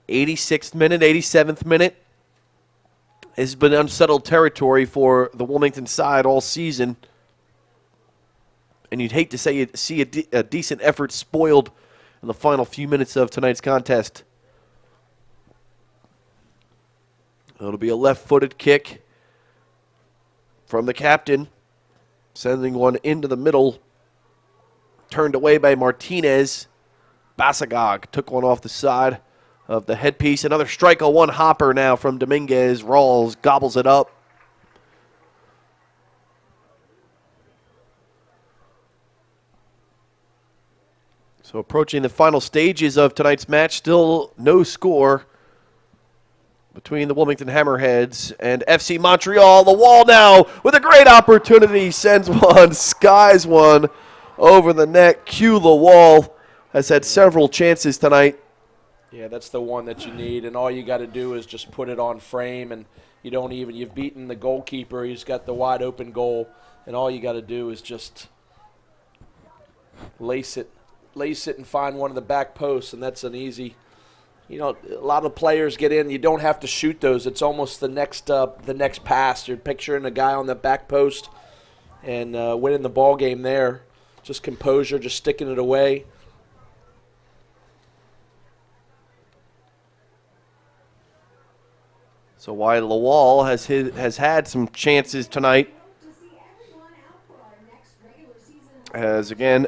86th minute, 87th minute. Has been unsettled territory for the Wilmington side all season. And you'd hate to say you see a decent effort spoiled in the final few minutes of tonight's contest. It'll be a left-footed kick from the captain, sending one into the middle. Turned away by Martinez. Basagog took one off the side of the headpiece. Another strike, a one-hopper now from Dominguez. Rawls gobbles it up. So approaching the final stages of tonight's match, still no score between the Wilmington Hammerheads and FC Montreal. The wall now with a great opportunity, sends one, skies one over the net. Q the wall has had several chances tonight. Yeah, that's the one that you need, and all you got to do is just put it on frame, and you've beaten the goalkeeper. He's got the wide open goal, and all you got to do is just lace it and find one of the back posts, and that's an easy. A lot of players get in. You don't have to shoot those. It's almost the next pass. You're picturing a guy on the back post and winning the ball game there. Just composure, just sticking it away. So while Lawal has had some chances tonight, as again,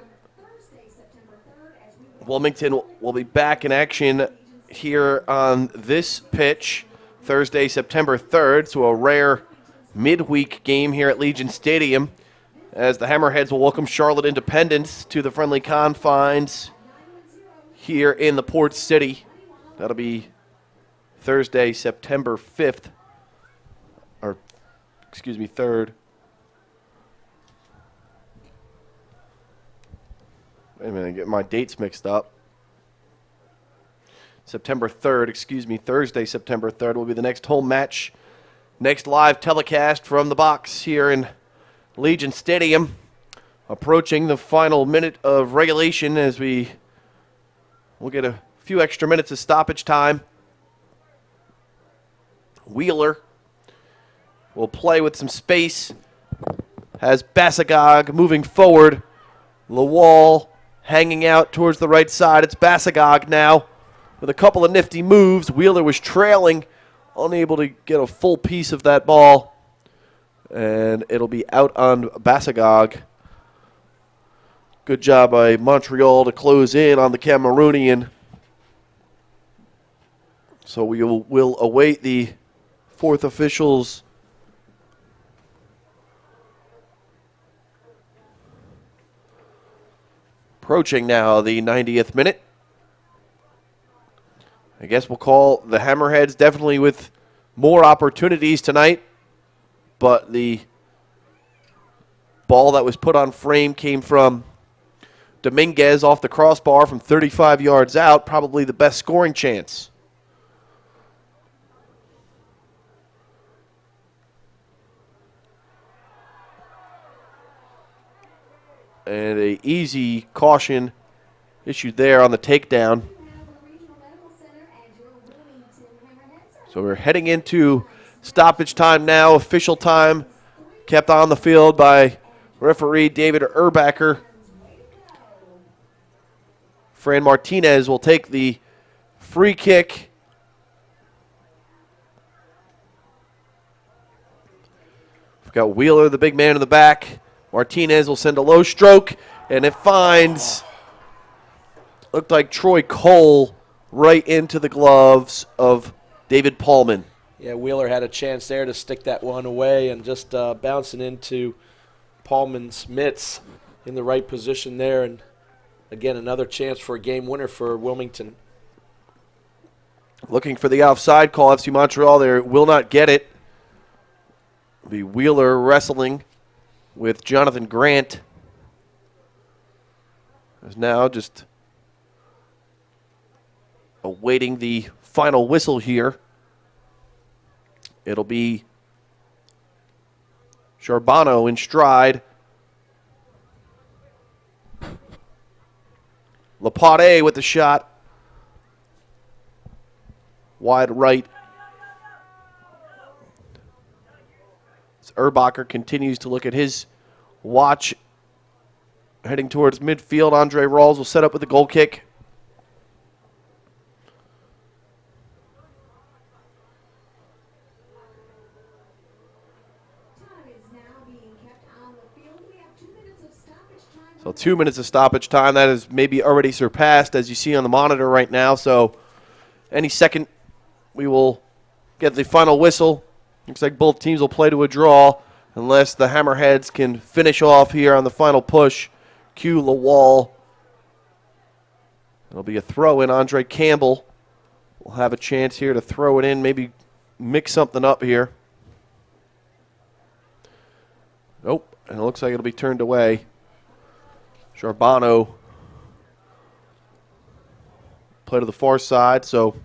Wilmington will be back in action here on this pitch Thursday, September 3rd, so a rare midweek game here at Legion Stadium, as the Hammerheads will welcome Charlotte Independence to the friendly confines here in the Port City. That'll be Thursday, September 5th, 3rd. Wait a minute, I get my dates mixed up. September 3rd, Thursday, September 3rd will be the next home match. Next live telecast from the box here in Legion Stadium. Approaching the final minute of regulation as we'll get a few extra minutes of stoppage time. Wheeler will play with some space. Has Basagog moving forward. Lawal hanging out towards the right side. It's Basagog now with a couple of nifty moves. Wheeler was trailing, unable to get a full piece of that ball. And it'll be out on Basagog. Good job by Montreal to close in on the Cameroonian. So we will await the fourth official's approaching now the 90th minute. I guess we'll call the Hammerheads definitely with more opportunities tonight, but the ball that was put on frame came from Dominguez off the crossbar from 35 yards out, probably the best scoring chance. And an easy caution issued there on the takedown. So we're heading into stoppage time now, official time, kept on the field by referee David Erbacher. Fran Martinez will take the free kick. We've got Wheeler, the big man in the back. Martinez will send a low stroke, and it finds, looked like Troy Cole, right into the gloves of David Paulman. Yeah, Wheeler had a chance there to stick that one away and just bouncing into Paulman's mitts in the right position there. And again, another chance for a game winner for Wilmington. Looking for the offside call. FC Montreal there will not get it. The Wheeler wrestling with Jonathan Grant is now just awaiting the final whistle here. It'll be Charbonneau in stride. Lapate with the shot. Wide right. Erbacher continues to look at his watch. Heading towards midfield. Andre Rawls will set up with a goal kick. So 2 minutes of stoppage time. That is maybe already surpassed, as you see on the monitor right now. So any second we will get the final whistle. Looks like both teams will play to a draw unless the Hammerheads can finish off here on the final push. Cue Lawal. It'll be a throw in. Andre Campbell will have a chance here to throw it in, maybe mix something up here. Nope, and it looks like it'll be turned away. Charbonneau play to the far side, so.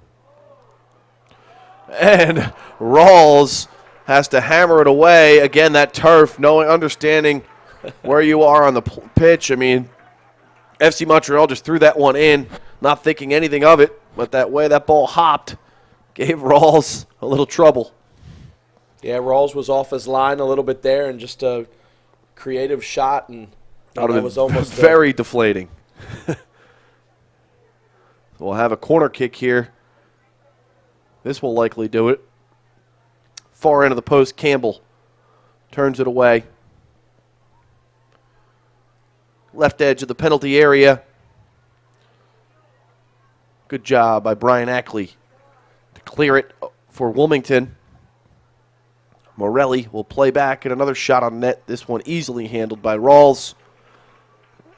And Rawls has to hammer it away. Again, that turf, knowing, understanding where you are on the pitch. I mean, FC Montreal just threw that one in, not thinking anything of it. But that way that ball hopped gave Rawls a little trouble. Yeah, Rawls was off his line a little bit there and just a creative shot. And that was almost very deflating. We'll have a corner kick here. This will likely do it. Far end of the post, Campbell turns it away. Left edge of the penalty area. Good job by Brian Ackley to clear it for Wilmington. Morelli will play back and another shot on net. This one easily handled by Rawls.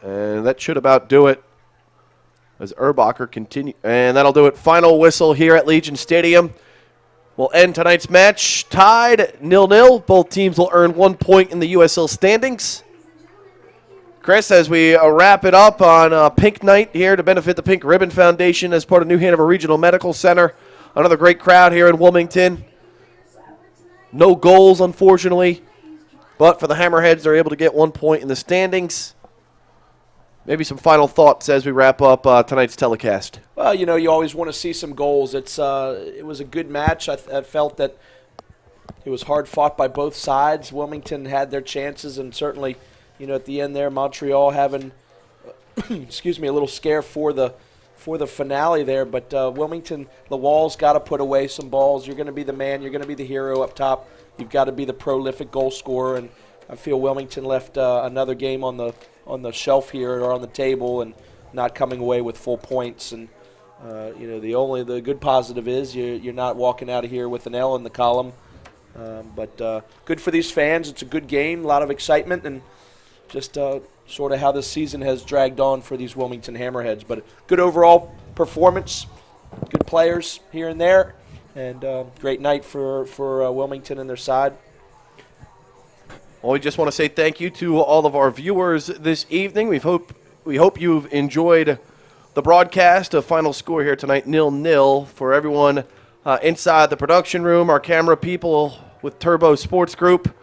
And that should about do it as Erbacher continue. And that'll do it. Final whistle here at Legion Stadium. We'll end tonight's match tied 0-0. Both teams will earn 1 point in the USL standings. Chris, as we wrap it up on Pink Night here to benefit the Pink Ribbon Foundation as part of New Hanover Regional Medical Center. Another great crowd here in Wilmington. No goals, unfortunately. But for the Hammerheads, they're able to get 1 point in the standings. Maybe some final thoughts as we wrap up tonight's telecast. Well, you know, you always want to see some goals. It was a good match. I felt that it was hard fought by both sides. Wilmington had their chances, and certainly, you know, at the end there, Montreal having excuse me, a little scare for the finale there. But Wilmington, the Wall's got to put away some balls. You're going to be the man. You're going to be the hero up top. You've got to be the prolific goal scorer. And I feel Wilmington left another game on the shelf here or on the table and not coming away with full points. And the good positive is you're not walking out of here with an L in the column. But good for these fans. It's a good game, a lot of excitement, and just sort of how this season has dragged on for these Wilmington Hammerheads. But good overall performance, good players here and there, and great night for Wilmington and their side. Well, we just want to say thank you to all of our viewers this evening. We hope you've enjoyed the broadcast. A final score here tonight, 0-0 for everyone inside the production room, our camera people with Turbo Sports Group.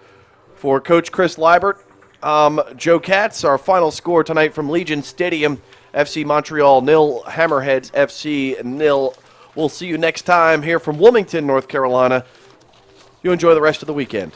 For Coach Chris Liebert, Joe Katz, our final score tonight from Legion Stadium, FC Montreal 0, Hammerheads FC 0. We'll see you next time here from Wilmington, North Carolina. You enjoy the rest of the weekend.